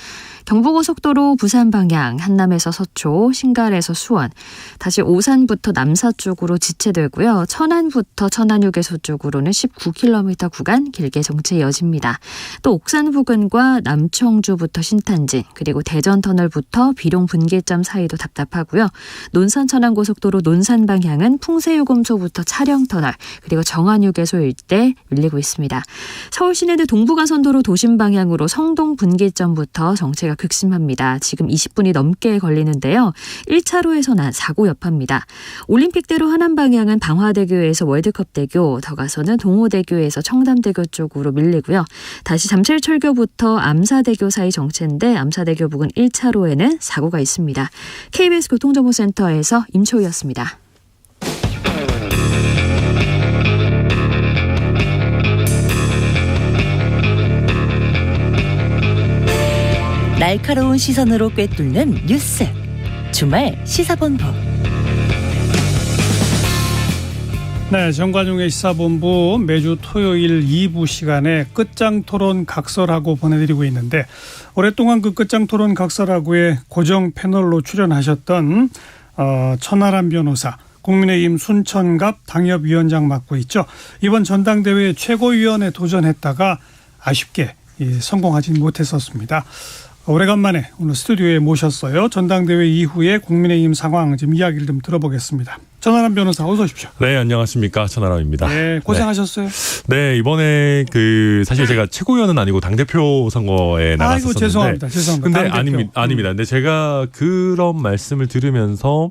[SPEAKER 6] 경부고속도로 부산 방향 한남에서 서초, 신갈에서 수원, 다시 오산부터 남사 쪽으로 지체되고요. 천안부터 천안휴게소 쪽으로는 19km 구간 길게 정체 이어집니다. 또 옥산 부근과 남청주부터 신탄진, 그리고 대전터널부터 비료 이동 분기점 사이도 답답하고요. 논산 천안고속도로 논산 방향은 풍세요금소부터 차량터널 그리고 정안휴게소 일대 밀리고 있습니다. 서울 시내도 동부간선도로 도심 방향으로 성동 분기점부터 정체가 극심합니다. 지금 20분이 넘게 걸리는데요. 1차로에서 난 사고 여파입니다. 올림픽대로 하남 방향은 방화대교에서 월드컵대교, 더 가서는 동호대교에서 청담대교 쪽으로 밀리고요. 다시 잠실철교부터 암사대교 사이 정체인데 암사대교 부근 1차로에는 사고가 있습니다. KBS 교통정보센터에서 임초희였습니다.
[SPEAKER 2] 날카로운 시선으로 꿰뚫는 뉴스. 주말 시사본부.
[SPEAKER 3] 네, 정관용의 시사본부 매주 토요일 2부 시간에 끝장토론 각설하고 보내드리고 있는데 오랫동안 그 끝장토론 각설하고의 고정 패널로 출연하셨던 천하람 변호사, 국민의힘 순천갑 당협위원장 맡고 있죠. 이번 전당대회 최고위원에 도전했다가 아쉽게 성공하지 못했었습니다. 오래간만에 오늘 스튜디오에 모셨어요. 전당대회 이후에 국민의힘 상황 좀 이야기를 좀 들어보겠습니다. 천하람 변호사 어서 오십시오.
[SPEAKER 7] 네, 안녕하십니까. 천하람입니다.
[SPEAKER 3] 네, 고생하셨어요.
[SPEAKER 7] 네, 이번에 사실 제가 최고위원은 아니고 당대표 선거에 나갔었는데.
[SPEAKER 3] 죄송합니다.
[SPEAKER 7] 근데 아닙니다. 근데 제가 그런 말씀을 들으면서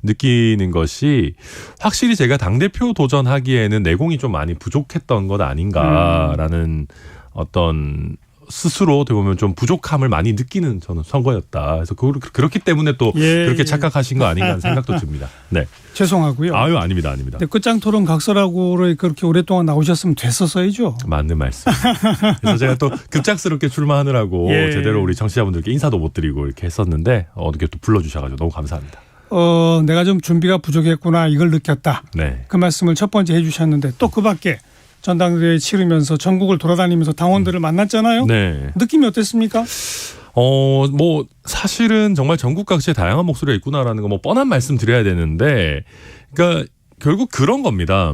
[SPEAKER 7] 느끼는 것이 확실히 제가 당대표 도전하기에는 내공이 좀 많이 부족했던 것 아닌가라는 어떤 스스로 어떻게 보면 좀 부족함을 많이 느끼는 저는 선거였다. 그래서 그렇기 때문에 또 그렇게 착각하신 거 아닌가 하는 생각도 듭니다. 네.
[SPEAKER 3] 죄송하고요.
[SPEAKER 7] 아유, 아닙니다.
[SPEAKER 3] 근데 끝장토론 각설하고를 그렇게 오랫동안 나오셨으면 됐었어야죠.
[SPEAKER 7] 맞는 말씀. 그래서 제가 또 급작스럽게 출마하느라고 제대로 우리 청취자분들께 인사도 못 드리고 이렇게 했었는데 어떻게 또 불러주셔가지고 너무 감사합니다.
[SPEAKER 3] 내가 좀 준비가 부족했구나 이걸 느꼈다.
[SPEAKER 7] 네.
[SPEAKER 3] 그 말씀을 첫 번째 해주셨는데 또 그 밖에 전당대회 치르면서 전국을 돌아다니면서 당원들을 만났잖아요.
[SPEAKER 7] 네.
[SPEAKER 3] 느낌이 어땠습니까?
[SPEAKER 7] 사실은 정말 전국 각지에 다양한 목소리가 있구나라는 거 뻔한 말씀 드려야 되는데, 그러니까 결국 그런 겁니다.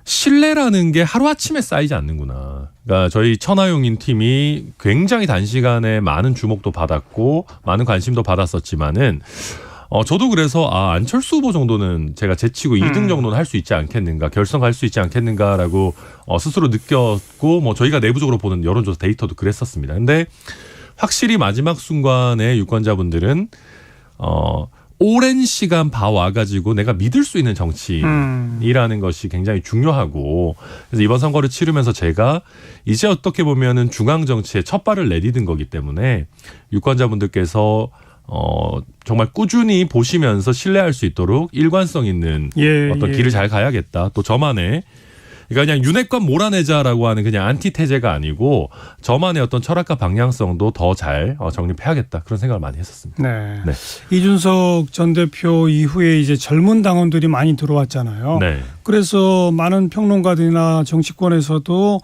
[SPEAKER 7] 신뢰라는 게 하루아침에 쌓이지 않는구나. 그러니까 저희 천하용인 팀이 굉장히 단시간에 많은 주목도 받았고, 많은 관심도 받았었지만은, 저도 그래서 안철수 후보 정도는 제가 제치고 2등 정도는 할 수 있지 않겠는가, 결선갈 수 있지 않겠는가라고 스스로 느꼈고, 저희가 내부적으로 보는 여론조사 데이터도 그랬었습니다. 근데 확실히 마지막 순간에 유권자분들은 오랜 시간 봐와가지고 내가 믿을 수 있는 정치인이라는 것이 굉장히 중요하고, 그래서 이번 선거를 치르면서 제가 이제 어떻게 보면은 중앙 정치에 첫 발을 내디딘 거기 때문에 유권자분들께서 정말 꾸준히 보시면서 신뢰할 수 있도록 일관성 있는 어떤 길을 잘 가야겠다. 또 저만의, 그러니까 그냥 윤핵관 몰아내자라고 하는 그냥 안티테제가 아니고 저만의 어떤 철학과 방향성도 더 잘 정립해야겠다. 그런 생각을 많이 했었습니다.
[SPEAKER 3] 네.
[SPEAKER 7] 네.
[SPEAKER 3] 이준석 전 대표 이후에 이제 젊은 당원들이 많이 들어왔잖아요.
[SPEAKER 7] 네.
[SPEAKER 3] 그래서 많은 평론가들이나 정치권에서도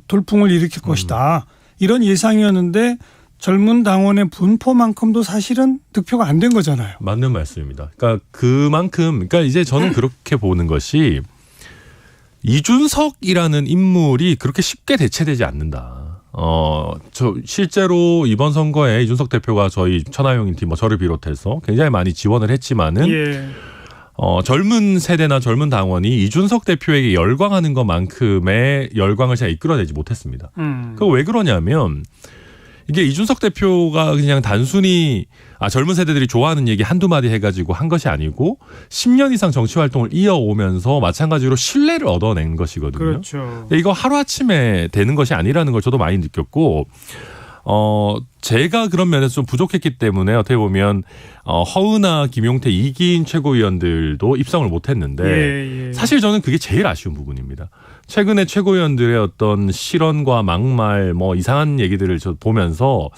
[SPEAKER 3] 돌풍을 일으킬 것이다. 이런 예상이었는데 젊은 당원의 분포만큼도 사실은 득표가 안 된 거잖아요.
[SPEAKER 7] 맞는 말씀입니다. 그러니까 그러니까 이제 저는 그렇게 보는 것이 이준석이라는 인물이 그렇게 쉽게 대체되지 않는다. 실제로 이번 선거에 이준석 대표가 저희 천하용인 팀, 저를 비롯해서 굉장히 많이 지원을 했지만은 젊은 세대나 젊은 당원이 이준석 대표에게 열광하는 것만큼의 열광을 제가 이끌어내지 못했습니다. 그거 왜 그러냐면 이게 이준석 대표가 그냥 단순히 젊은 세대들이 좋아하는 얘기 한두 마디 해가지고 한 것이 아니고 10년 이상 정치 활동을 이어오면서 마찬가지로 신뢰를 얻어낸 것이거든요.
[SPEAKER 3] 그렇죠.
[SPEAKER 7] 근데 이거 하루아침에 되는 것이 아니라는 걸 저도 많이 느꼈고, 제가 그런 면에서 좀 부족했기 때문에 어떻게 보면 허은하, 김용태, 이기인 최고위원들도 입성을 못했는데 사실 저는 그게 제일 아쉬운 부분입니다. 최근에 최고위원들의 어떤 실언과 막말 이상한 얘기들을 저 보면서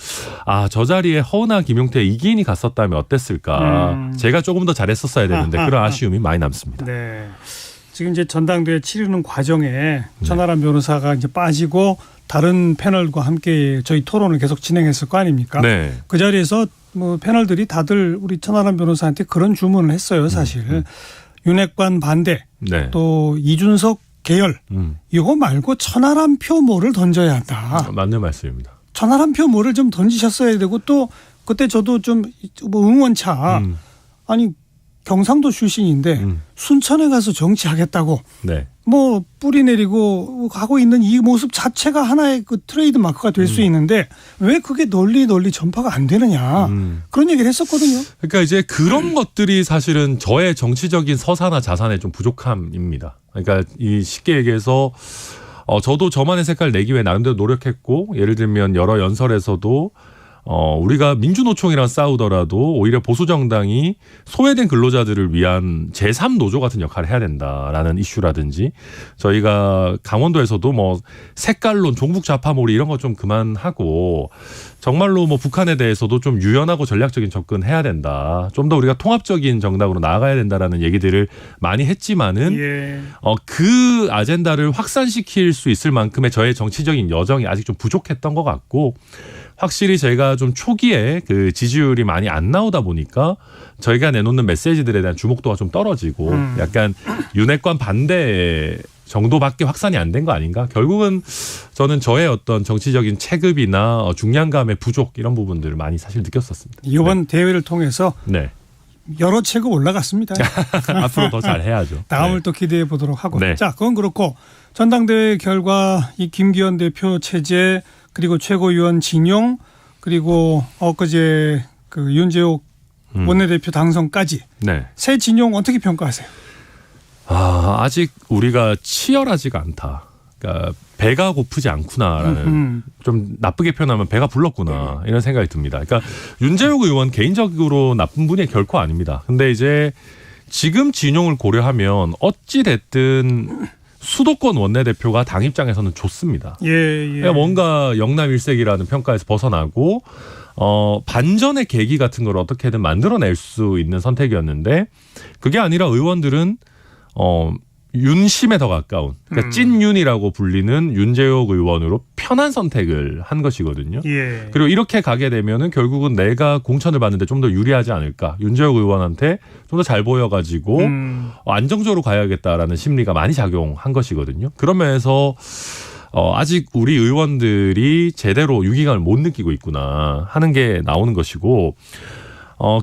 [SPEAKER 7] 저 자리에 허은하, 김용태, 이기인이 갔었다면 어땠을까. 제가 조금 더 잘했었어야 되는데 그런 아쉬움이 많이 남습니다.
[SPEAKER 3] 네. 지금 이제 전당대회 치르는 과정에 천하람 변호사가 이제 빠지고 다른 패널과 함께 저희 토론을 계속 진행했을 거 아닙니까?
[SPEAKER 7] 네.
[SPEAKER 3] 그 자리에서 패널들이 다들 우리 천하람 변호사한테 그런 주문을 했어요, 사실. 윤핵관 반대, 또 이준석 계열, 이거 말고 천하람 표 뭐를 던져야 한다.
[SPEAKER 7] 맞는 말씀입니다.
[SPEAKER 3] 천하람 표 뭐를 좀 던지셨어야 되고 또 그때 저도 좀 뭐 응원차 아니 경상도 출신인데 순천에 가서 정치하겠다고
[SPEAKER 7] 네.
[SPEAKER 3] 뭐 뿌리 내리고 하고 있는 이 모습 자체가 하나의 그 트레이드 마크가 될 수 있는데 왜 그게 널리 전파가 안 되느냐 그런 얘기를 했었거든요.
[SPEAKER 7] 그러니까 이제 그런 것들이 사실은 저의 정치적인 서사나 자산의 좀 부족함입니다. 그러니까 이 쉽게 얘기해서 저도 저만의 색깔을 내기 위해 나름대로 노력했고, 예를 들면 여러 연설에서도 우리가 민주노총이랑 싸우더라도 오히려 보수정당이 소외된 근로자들을 위한 제3노조 같은 역할을 해야 된다라는 이슈라든지, 저희가 강원도에서도 뭐 색깔론, 종북 좌파몰이 이런 거 좀 그만하고 정말로 뭐 북한에 대해서도 좀 유연하고 전략적인 접근해야 된다. 좀 더 우리가 통합적인 정당으로 나아가야 된다라는 얘기들을 많이 했지만은
[SPEAKER 3] 예.
[SPEAKER 7] 그 아젠다를 확산시킬 수 있을 만큼의 저의 정치적인 여정이 아직 좀 부족했던 것 같고, 확실히 제가 좀 초기에 그 지지율이 많이 안 나오다 보니까 저희가 내놓는 메시지들에 대한 주목도가 좀 떨어지고 약간 윤핵관 반대 정도밖에 확산이 안 된 거 아닌가? 결국은 저는 저의 어떤 정치적인 체급이나 중량감의 부족 이런 부분들을 많이 사실 느꼈었습니다.
[SPEAKER 3] 이번 대회를 통해서
[SPEAKER 7] 네.
[SPEAKER 3] 여러 체급 올라갔습니다.
[SPEAKER 7] 앞으로 더 잘 해야죠.
[SPEAKER 3] 다음을
[SPEAKER 7] 네.
[SPEAKER 3] 또 기대해 보도록 하고.
[SPEAKER 7] 네.
[SPEAKER 3] 자, 그건 그렇고 전당대회 결과 이 김기현 대표 체제 그리고 최고위원 진용 그리고 엊그제 그 윤재옥 원내대표 당선까지
[SPEAKER 7] 네.
[SPEAKER 3] 새 진용 어떻게 평가하세요?
[SPEAKER 7] 아직 우리가 치열하지가 않다. 그러니까 배가 고프지 않구나라는, 좀 나쁘게 표현하면 배가 불렀구나 이런 생각이 듭니다. 그러니까 윤재욱 의원 개인적으로 나쁜 분이 결코 아닙니다. 근데 이제 지금 진용을 고려하면 어찌 됐든 수도권 원내대표가 당 입장에서는 좋습니다.
[SPEAKER 3] 예, 예.
[SPEAKER 7] 그러니까 뭔가 영남 일색이라는 평가에서 벗어나고 반전의 계기 같은 걸 어떻게든 만들어낼 수 있는 선택이었는데, 그게 아니라 의원들은 윤심에 더 가까운, 그러니까 찐윤이라고 불리는 윤재욱 의원으로 편한 선택을 한 것이거든요.
[SPEAKER 3] 예.
[SPEAKER 7] 그리고 이렇게 가게 되면은 결국은 내가 공천을 받는데 좀 더 유리하지 않을까. 윤재욱 의원한테 좀 더 잘 보여가지고 안정적으로 가야겠다라는 심리가 많이 작용한 것이거든요. 그런 면에서 아직 우리 의원들이 제대로 유기감을 못 느끼고 있구나 하는 게 나오는 것이고,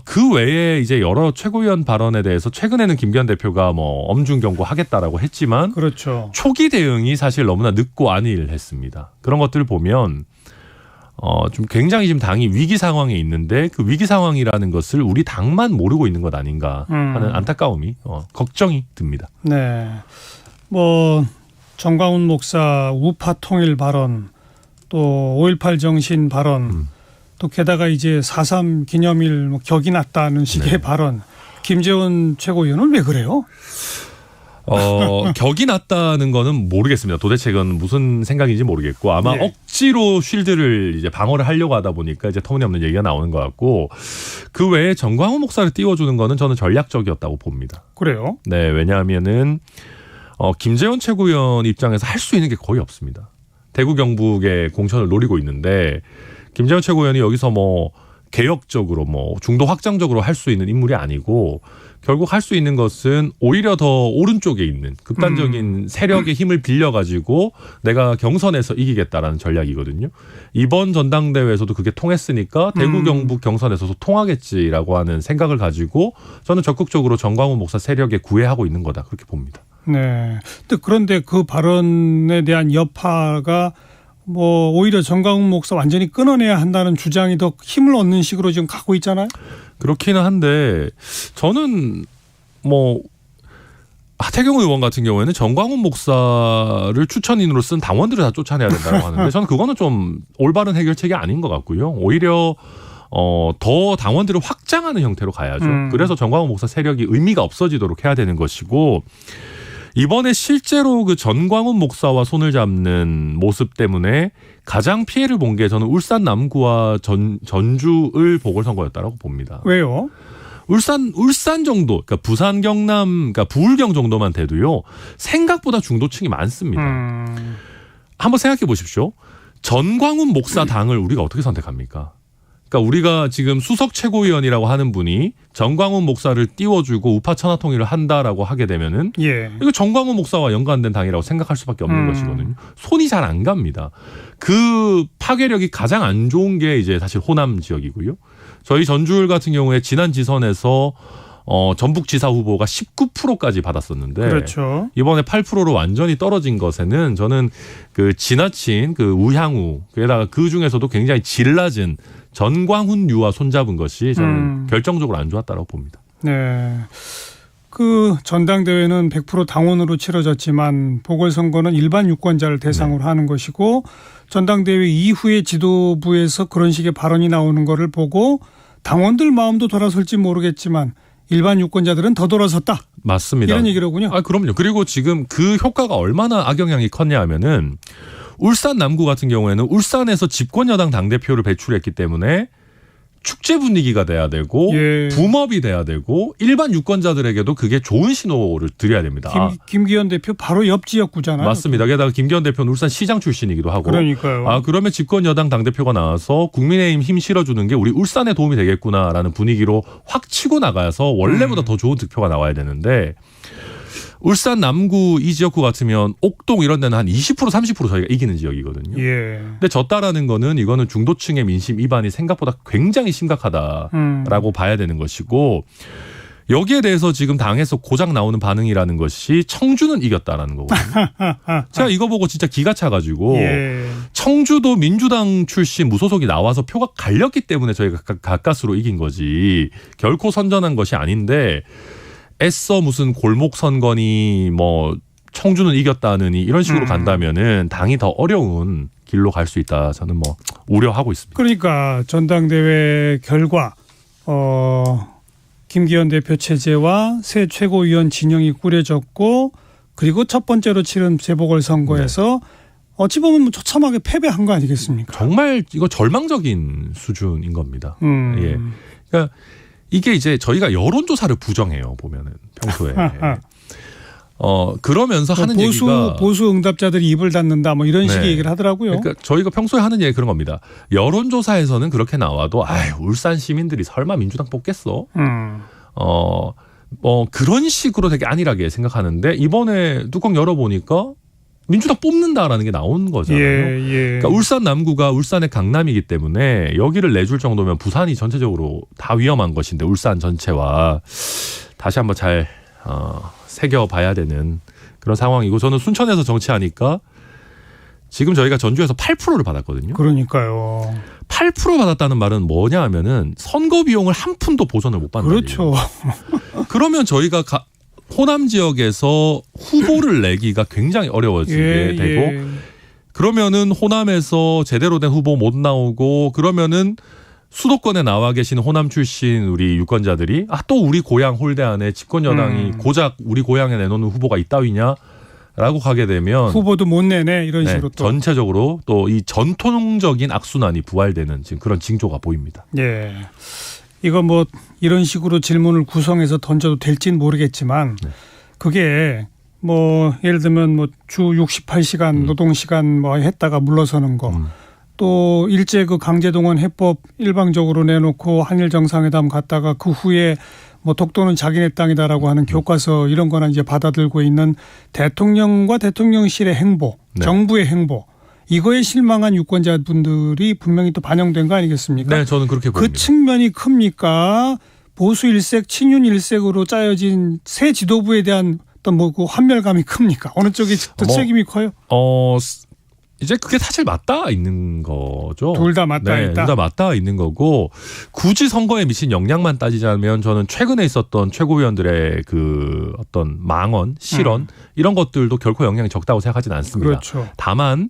[SPEAKER 7] 그 외에 이제 여러 최고위원 발언에 대해서 최근에는 김기현 대표가 뭐 엄중 경고하겠다라고 했지만,
[SPEAKER 3] 그렇죠.
[SPEAKER 7] 초기 대응이 사실 너무나 늦고 안일했습니다. 그런 것들을 보면 좀 굉장히 지금 당이 위기 상황에 있는데, 그 위기 상황이라는 것을 우리 당만 모르고 있는 것 아닌가 하는 안타까움이, 걱정이 듭니다.
[SPEAKER 3] 네. 뭐 정광훈 목사 우파 통일 발언, 또 5.18 정신 발언, 또 게다가 이제 4.3 기념일 뭐 격이 났다는 식의 발언. 김재원 최고위원은 왜 그래요?
[SPEAKER 7] 격이 났다는 거는 모르겠습니다. 도대체 그건 무슨 생각인지 모르겠고, 아마
[SPEAKER 3] 네.
[SPEAKER 7] 억지로 쉴드를 이제 방어를 하려고 하다 보니까 이제 터무니없는 얘기가 나오는 것 같고, 그 외에 정광훈 목사를 띄워주는 거는 저는 전략적이었다고 봅니다.
[SPEAKER 3] 그래요?
[SPEAKER 7] 네, 왜냐하면은 김재원 최고위원 입장에서 할 수 있는 게 거의 없습니다. 대구 경북의 공천을 노리고 있는데, 김재원 최고위원이 여기서 뭐 개혁적으로 뭐 중도 확장적으로 할 수 있는 인물이 아니고, 결국 할 수 있는 것은 오히려 더 오른쪽에 있는 극단적인 세력의 힘을 빌려가지고 내가 경선에서 이기겠다라는 전략이거든요. 이번 전당대회에서도 그게 통했으니까 대구 경북 경선에서도 통하겠지라고 하는 생각을 가지고 저는 적극적으로 정광훈 목사 세력에 구애하고 있는 거다, 그렇게 봅니다.
[SPEAKER 3] 네. 그런데 그 발언에 대한 여파가 뭐 오히려 정광훈 목사 완전히 끊어내야 한다는 주장이 더 힘을 얻는 식으로 지금 가고 있잖아요.
[SPEAKER 7] 그렇기는 한데, 저는 뭐 하태경 의원 같은 경우에는 정광훈 목사를 추천인으로 쓴 당원들을 다 쫓아내야 된다고 하는데, 저는 그거는 좀 올바른 해결책이 아닌 것 같고요. 오히려 더 당원들을 확장하는 형태로 가야죠. 그래서 정광훈 목사 세력이 의미가 없어지도록 해야 되는 것이고, 이번에 실제로 그 전광훈 목사와 손을 잡는 모습 때문에 가장 피해를 본 게 저는 울산 남구와 전주을 보궐선거였다라고 봅니다.
[SPEAKER 3] 왜요?
[SPEAKER 7] 울산 정도, 그러니까 부산 경남, 그러니까 부울경 정도만 돼도요, 생각보다 중도층이 많습니다. 한번 생각해 보십시오. 전광훈 목사 당을 우리가 어떻게 선택합니까? 그러니까 우리가 지금 수석 최고위원이라고 하는 분이 정광훈 목사를 띄워주고 우파 천하통일을 한다라고 하게 되면은
[SPEAKER 3] 예.
[SPEAKER 7] 이거 정광훈 목사와 연관된 당이라고 생각할 수밖에 없는 것이거든요. 손이 잘 안 갑니다. 그 파괴력이 가장 안 좋은 게 이제 사실 호남 지역이고요. 저희 전주울 같은 경우에 지난 지선에서 전북지사 후보가 19%까지 받았었는데
[SPEAKER 3] 그렇죠.
[SPEAKER 7] 이번에 8%로 완전히 떨어진 것에는 저는 그 지나친 그 우향우 게다가 그 중에서도 굉장히 질 낮은 전광훈 유와 손잡은 것이 저는 결정적으로 안 좋았다고 봅니다.
[SPEAKER 3] 네. 그 전당대회는 100% 당원으로 치러졌지만 보궐선거는 일반 유권자를 대상으로 하는 것이고 전당대회 이후에 지도부에서 그런 식의 발언이 나오는 거를 보고 당원들 마음도 돌아설지 모르겠지만 일반 유권자들은 더 돌아섰다.
[SPEAKER 7] 맞습니다.
[SPEAKER 3] 이런 얘기로군요.
[SPEAKER 7] 아, 그럼요. 그리고 지금 그 효과가 얼마나 악영향이 컸냐 하면은 울산 남구 같은 경우에는 울산에서 집권 여당 당대표를 배출했기 때문에 축제 분위기가 돼야 되고
[SPEAKER 3] 예.
[SPEAKER 7] 붐업이 돼야 되고 일반 유권자들에게도 그게 좋은 신호를 드려야 됩니다.
[SPEAKER 3] 김기현 대표 바로 옆 지역구잖아요.
[SPEAKER 7] 맞습니다. 게다가 김기현 대표는 울산 시장 출신이기도 하고.
[SPEAKER 3] 그러니까요.
[SPEAKER 7] 아, 그러면 집권 여당 당대표가 나와서 국민의힘 힘 실어주는 게 우리 울산에 도움이 되겠구나라는 분위기로 확 치고 나가서 원래보다 더 좋은 득표가 나와야 되는데 울산 남구 이 지역구 같으면 옥동 이런 데는 한 20% 30% 저희가 이기는 지역이거든요.
[SPEAKER 3] 예.
[SPEAKER 7] 근데 졌다라는 거는 이거는 중도층의 민심 이반이 생각보다 굉장히 심각하다라고 봐야 되는 것이고 여기에 대해서 지금 당에서 고작 나오는 반응이라는 것이 청주는 이겼다라는 거거든요. 제가 이거 보고 진짜 기가 차가지고
[SPEAKER 3] 예.
[SPEAKER 7] 청주도 민주당 출신 무소속이 나와서 표가 갈렸기 때문에 저희가 가까스로 이긴 거지 결코 선전한 것이 아닌데 애써 무슨 골목 선거니 뭐 청주는 이겼다느니 이런 식으로 간다면은 당이 더 어려운 길로 갈 수 있다. 저는 뭐 우려하고 있습니다.
[SPEAKER 3] 그러니까 전당대회 결과 김기현 대표 체제와 새 최고위원 진영이 꾸려졌고 그리고 첫 번째로 치른 재보궐선거에서 어찌 보면 뭐 처참하게 패배한 거 아니겠습니까?
[SPEAKER 7] 정말 이거 절망적인 수준인 겁니다. 예. 그러니까 이게 이제 저희가 여론조사를 부정해요. 보면은 평소에. 그러면서 하는 얘기가
[SPEAKER 3] 보수 응답자들이 입을 닫는다 뭐 이런 식의
[SPEAKER 7] 네.
[SPEAKER 3] 얘기를 하더라고요.
[SPEAKER 7] 그러니까 저희가 평소에 하는 얘기 그런 겁니다. 여론조사에서는 그렇게 나와도 아유 울산 시민들이 설마 민주당 뽑겠어? 그런 식으로 되게 안일하게 생각하는데 이번에 뚜껑 열어보니까 민주당 뽑는다라는 게 나온 거잖아요.
[SPEAKER 3] 예.
[SPEAKER 7] 그러니까 울산 남구가 울산의 강남이기 때문에 여기를 내줄 정도면 부산이 전체적으로 다 위험한 것인데 울산 전체와 다시 한번 잘 새겨봐야 되는 그런 상황이고 저는 순천에서 정치하니까 지금 저희가 전주에서 8%를 받았거든요.
[SPEAKER 3] 그러니까요.
[SPEAKER 7] 8% 받았다는 말은 뭐냐 하면은 선거 비용을 한 푼도 보전을 못 받는
[SPEAKER 3] 그렇죠.
[SPEAKER 7] 그러면 저희가 호남 지역에서 후보를 내기가 굉장히 어려워지게 되고 그러면은 호남에서 제대로 된 후보 못 나오고 그러면은 수도권에 나와 계신 호남 출신 우리 유권자들이 또 우리 고향 홀대 안에 집권 여당이 고작 우리 고향에 내놓는 후보가 있다위냐라고 가게 되면
[SPEAKER 3] 후보도 못 내네 이런 식으로 또
[SPEAKER 7] 전체적으로 또 이 전통적인 악순환이 부활되는 지금 그런 징조가 보입니다.
[SPEAKER 3] 예. 이거 뭐 이런 식으로 질문을 구성해서 던져도 될지는 모르겠지만 그게 뭐 예를 들면 뭐 주 68시간 노동시간 뭐 했다가 물러서는 거 또 일제 그 강제동원 해법 일방적으로 내놓고 한일 정상회담 갔다가 그 후에 뭐 독도는 자기네 땅이다라고 하는 교과서 이런 거나 이제 받아들고 있는 대통령과 대통령실의 행보, 정부의 행보 이거에 실망한 유권자분들이 분명히 또 반영된 거 아니겠습니까?
[SPEAKER 7] 네, 저는 그렇게 보입니다.
[SPEAKER 3] 그 측면이 큽니까? 보수 일색, 친윤 일색으로 짜여진 새 지도부에 대한 어떤 뭐 그 환멸감이 큽니까? 어느 쪽이 더 책임이 커요?
[SPEAKER 7] 이제 그게 사실 맞닿아 있는 거죠.
[SPEAKER 3] 둘 다 맞닿아 있다.
[SPEAKER 7] 둘 다 맞닿아 있는 거고 굳이 선거에 미친 영향만 따지자면 저는 최근에 있었던 최고위원들의 그 어떤 망언, 실언 이런 것들도 결코 영향이 적다고 생각하지는 않습니다.
[SPEAKER 3] 그렇죠.
[SPEAKER 7] 다만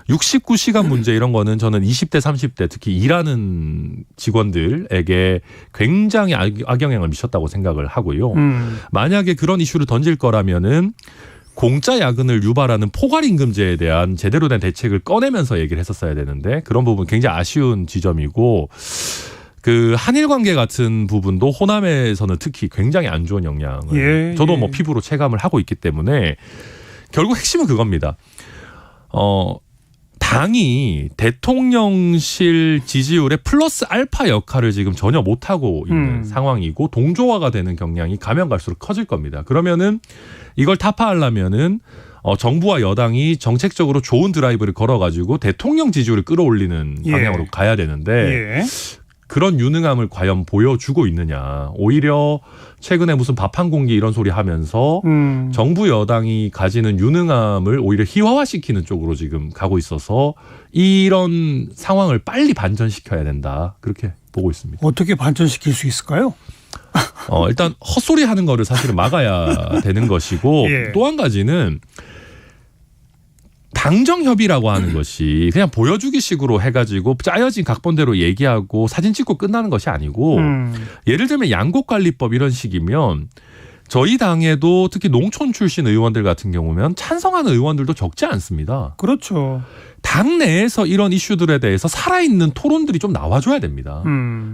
[SPEAKER 7] 69시간 문제 이런 거는 저는 20대 30대 특히 일하는 직원들에게 굉장히 악영향을 미쳤다고 생각을 하고요. 만약에 그런 이슈를 던질 거라면은 공짜 야근을 유발하는 포괄임금제에 대한 제대로 된 대책을 꺼내면서 얘기를 했었어야 되는데 그런 부분 굉장히 아쉬운 지점이고 그 한일 관계 같은 부분도 호남에서는 특히 굉장히 안 좋은 영향을 저도 뭐 피부로 체감을 하고 있기 때문에 결국 핵심은 그겁니다. 당이 대통령실 지지율의 플러스 알파 역할을 지금 전혀 못하고 있는 상황이고 동조화가 되는 경향이 가면 갈수록 커질 겁니다. 그러면은 이걸 타파하려면은 정부와 여당이 정책적으로 좋은 드라이브를 걸어가지고 대통령 지지율을 끌어올리는 방향으로 가야 되는데 그런 유능함을 과연 보여주고 있느냐. 오히려 최근에 무슨 밥 한 공기 이런 소리 하면서 정부 여당이 가지는 유능함을 오히려 희화화시키는 쪽으로 지금 가고 있어서 이런 상황을 빨리 반전시켜야 된다. 그렇게 보고 있습니다.
[SPEAKER 3] 어떻게 반전시킬 수 있을까요?
[SPEAKER 7] 일단 헛소리 하는 거를 사실은 막아야 되는 것이고 또 한 가지는 당정협의라고 하는 것이 그냥 보여주기 식으로 해가지고 짜여진 각본대로 얘기하고 사진 찍고 끝나는 것이 아니고 예를 들면 양곡관리법 이런 식이면 저희 당에도 특히 농촌 출신 의원들 같은 경우면 찬성하는 의원들도 적지 않습니다.
[SPEAKER 3] 그렇죠.
[SPEAKER 7] 당 내에서 이런 이슈들에 대해서 살아있는 토론들이 좀 나와줘야 됩니다.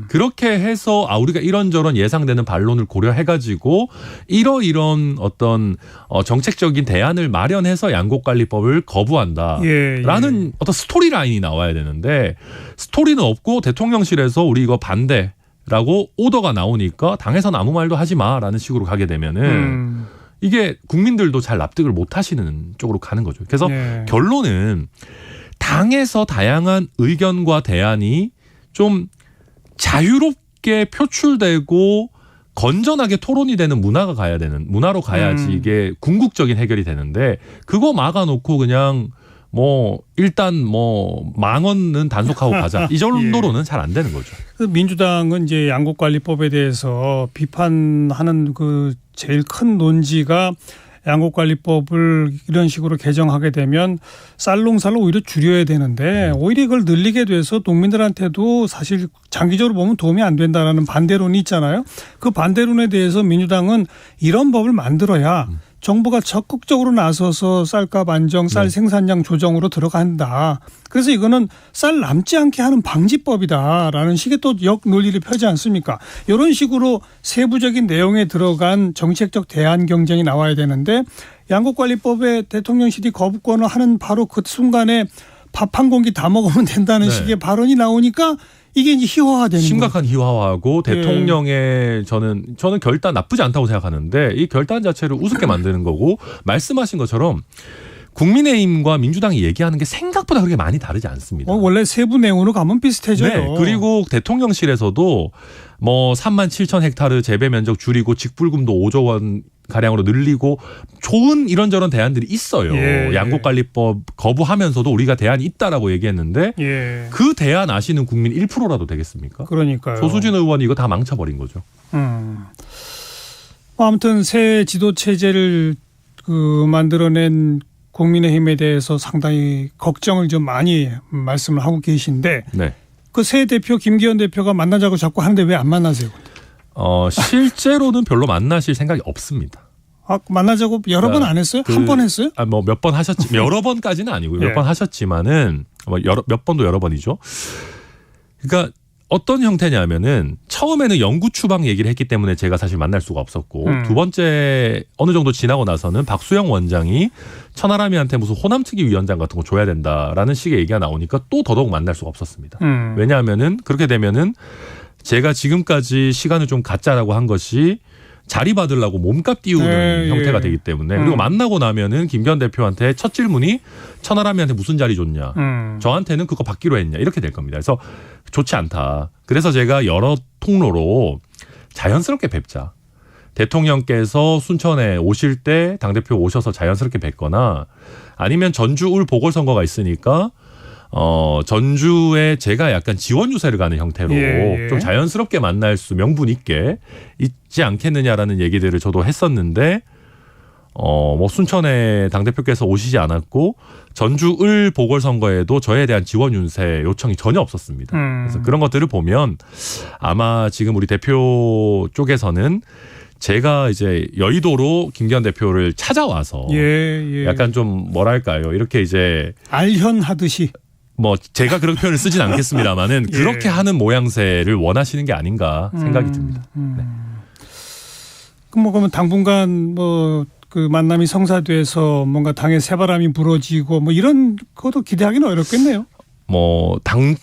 [SPEAKER 7] 그렇게 해서 우리가 이런저런 예상되는 반론을 고려해가지고 이런 어떤 정책적인 대안을 마련해서 양곡관리법을 거부한다라는 어떤 스토리라인이 나와야 되는데 스토리는 없고 대통령실에서 우리 이거 반대라고 오더가 나오니까 당에서는 아무 말도 하지 마라는 식으로 가게 되면은 이게 국민들도 잘 납득을 못 하시는 쪽으로 가는 거죠. 그래서 결론은 당에서 다양한 의견과 대안이 좀 자유롭게 표출되고 건전하게 토론이 되는 문화로 가야지 이게 궁극적인 해결이 되는데 그거 막아놓고 그냥 일단 망언은 단속하고 가자 이 정도로는 잘 안 되는 거죠.
[SPEAKER 3] 민주당은 이제 양곡관리법에 대해서 비판하는 그 제일 큰 논지가 양곡관리법을 이런 식으로 개정하게 되면 쌀 농사를 오히려 줄여야 되는데 오히려 이걸 늘리게 돼서 농민들한테도 사실 장기적으로 보면 도움이 안 된다라는 반대론이 있잖아요. 그 반대론에 대해서 민주당은 이런 법을 만들어야 정부가 적극적으로 나서서 쌀값 안정, 쌀 생산량 조정으로 들어간다. 그래서 이거는 쌀 남지 않게 하는 방지법이다라는 식의 또 역논리를 펴지 않습니까? 이런 식으로 세부적인 내용에 들어간 정책적 대안 경쟁이 나와야 되는데 양곡관리법에 대통령실이 거부권을 하는 바로 그 순간에 밥 한 공기 다 먹으면 된다는 식의 발언이 나오니까 이게 이제 희화화되는
[SPEAKER 7] 심각한 희화화하고 대통령의 저는 결단 나쁘지 않다고 생각하는데 이 결단 자체를 우습게 만드는 거고 말씀하신 것처럼 국민의힘과 민주당이 얘기하는 게 생각보다 그렇게 많이 다르지 않습니다.
[SPEAKER 3] 원래 세부 내용으로 가면 비슷해져요.
[SPEAKER 7] 네, 그리고 대통령실에서도 3만 7천 헥타르 재배 면적 줄이고 직불금도 5조 원 가량으로 늘리고 좋은 이런저런 대안들이 있어요. 양곡관리법 거부하면서도 우리가 대안이 있다라고 얘기했는데 그 대안 아시는 국민 1%라도 되겠습니까?
[SPEAKER 3] 그러니까요.
[SPEAKER 7] 조수진 의원이 이거 다 망쳐버린 거죠.
[SPEAKER 3] 아무튼 새 지도 체제를 만들어낸 국민의힘에 대해서 상당히 걱정을 좀 많이 말씀을 하고 계신데 그 새 대표 김기현 대표가 만나자고 자꾸 하는데 왜 안 만나세요?
[SPEAKER 7] 실제로는 별로 만나실 생각이 없습니다.
[SPEAKER 3] 만나자고 여러 번 안 했어요? 한 번 했어요?
[SPEAKER 7] 몇 번 하셨지. 여러 번까지는 아니고요. 몇 번 하셨지만은 몇 번도 여러 번이죠. 그러니까 어떤 형태냐면은 처음에는 영구 추방 얘기를 했기 때문에 제가 사실 만날 수가 없었고 두 번째 어느 정도 지나고 나서는 박수영 원장이 천하람이한테 무슨 호남특위 위원장 같은 거 줘야 된다라는 식의 얘기가 나오니까 또 더더욱 만날 수가 없었습니다. 왜냐하면은 그렇게 되면은 제가 지금까지 시간을 좀 갖자라고 한 것이 자리 받으려고 몸값 띄우는 형태가 되기 때문에 그리고 만나고 나면은 김기현 대표한테 첫 질문이 천하람이한테 무슨 자리 줬냐 저한테는 그거 받기로 했냐 이렇게 될 겁니다. 그래서 좋지 않다. 그래서 제가 여러 통로로 자연스럽게 뵙자. 대통령께서 순천에 오실 때 당대표 오셔서 자연스럽게 뵙거나 아니면 전주 울 보궐선거가 있으니까 전주에 제가 약간 지원 유세를 가는 형태로 좀 자연스럽게 만날 수 명분 있게 있지 않겠느냐라는 얘기들을 저도 했었는데 순천에 당대표께서 오시지 않았고 전주 을 보궐선거에도 저에 대한 지원 유세 요청이 전혀 없었습니다. 그래서 그런 것들을 보면 아마 지금 우리 대표 쪽에서는 제가 이제 여의도로 김기현 대표를 찾아와서 약간 좀 뭐랄까요 이렇게 이제
[SPEAKER 3] 알현하듯이
[SPEAKER 7] 제가 그런 표현을 쓰진 않겠습니다만은 그렇게 하는 모양새를 원하시는 게 아닌가 생각이 듭니다.
[SPEAKER 3] 그러면 당분간 그 만남이 성사돼서 뭔가 당의 새바람이 불어지고 뭐 이런 것도 기대하기는 어렵겠네요.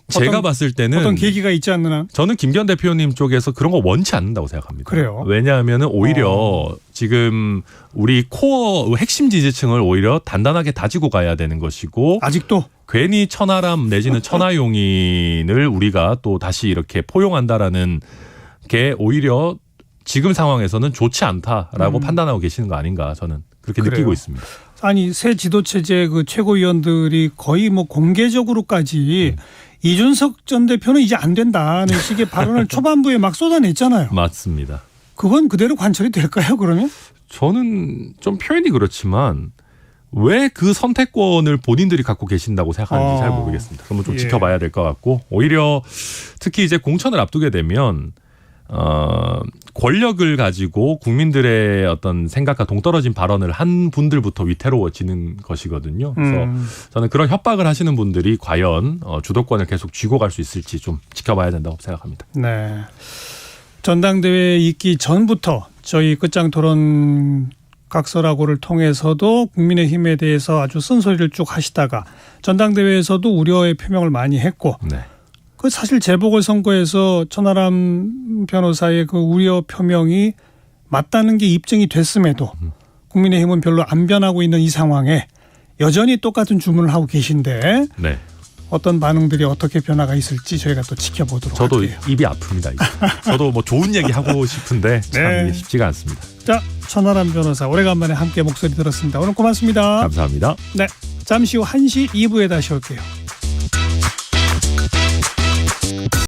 [SPEAKER 7] 제가 봤을 때는
[SPEAKER 3] 어떤 계기가 있지 않는 한.
[SPEAKER 7] 저는 김기현 대표님 쪽에서 그런 거 원치 않는다고 생각합니다.
[SPEAKER 3] 그래요?
[SPEAKER 7] 왜냐하면 오히려 지금 우리 코어 핵심 지지층을 오히려 단단하게 다지고 가야 되는 것이고
[SPEAKER 3] 아직도
[SPEAKER 7] 괜히 천하람 내지는 천하용인을 우리가 또 다시 이렇게 포용한다라는 게 오히려 지금 상황에서는 좋지 않다라고 판단하고 계시는 거 아닌가 저는 그렇게
[SPEAKER 3] 그래요?
[SPEAKER 7] 느끼고 있습니다.
[SPEAKER 3] 아니 새 지도체제 그 최고위원들이 거의 뭐 공개적으로까지 이준석 전 대표는 이제 안 된다는 식의 발언을 초반부에 막 쏟아냈잖아요.
[SPEAKER 7] 맞습니다.
[SPEAKER 3] 그건 그대로 관철이 될까요, 그러면?
[SPEAKER 7] 저는 좀 표현이 그렇지만 왜 그 선택권을 본인들이 갖고 계신다고 생각하는지 잘 모르겠습니다. 그러면 좀
[SPEAKER 3] 예.
[SPEAKER 7] 지켜봐야 될 것 같고 오히려 특히 이제 공천을 앞두게 되면 권력을 가지고 국민들의 어떤 생각과 동떨어진 발언을 한 분들부터 위태로워지는 것이거든요. 그래서 저는 그런 협박을 하시는 분들이 과연 주도권을 계속 쥐고 갈 수 있을지 좀 지켜봐야 된다고 생각합니다.
[SPEAKER 3] 네. 전당대회 있기 전부터 저희 끝장 토론 각설하고를 통해서도 국민의힘에 대해서 아주 쓴소리를 쭉 하시다가 전당대회에서도 우려의 표명을 많이 했고
[SPEAKER 7] 네.
[SPEAKER 3] 그 사실 재보궐선거에서 천하람 변호사의 그 우려 표명이 맞다는 게 입증이 됐음에도 국민의힘은 별로 안 변하고 있는 이 상황에 여전히 똑같은 주문을 하고 계신데
[SPEAKER 7] 네.
[SPEAKER 3] 어떤 반응들이 어떻게 변화가 있을지 저희가 또 지켜보도록
[SPEAKER 7] 저도
[SPEAKER 3] 할게요.
[SPEAKER 7] 입이 아픕니다. 이제. 저도 뭐 좋은 얘기 하고 싶은데 참
[SPEAKER 3] 네.
[SPEAKER 7] 이게 쉽지가 않습니다.
[SPEAKER 3] 자, 천하람 변호사 오래간만에 함께 목소리 들었습니다. 오늘 고맙습니다.
[SPEAKER 7] 감사합니다.
[SPEAKER 3] 네, 잠시 후 1시 2부에 다시 올게요.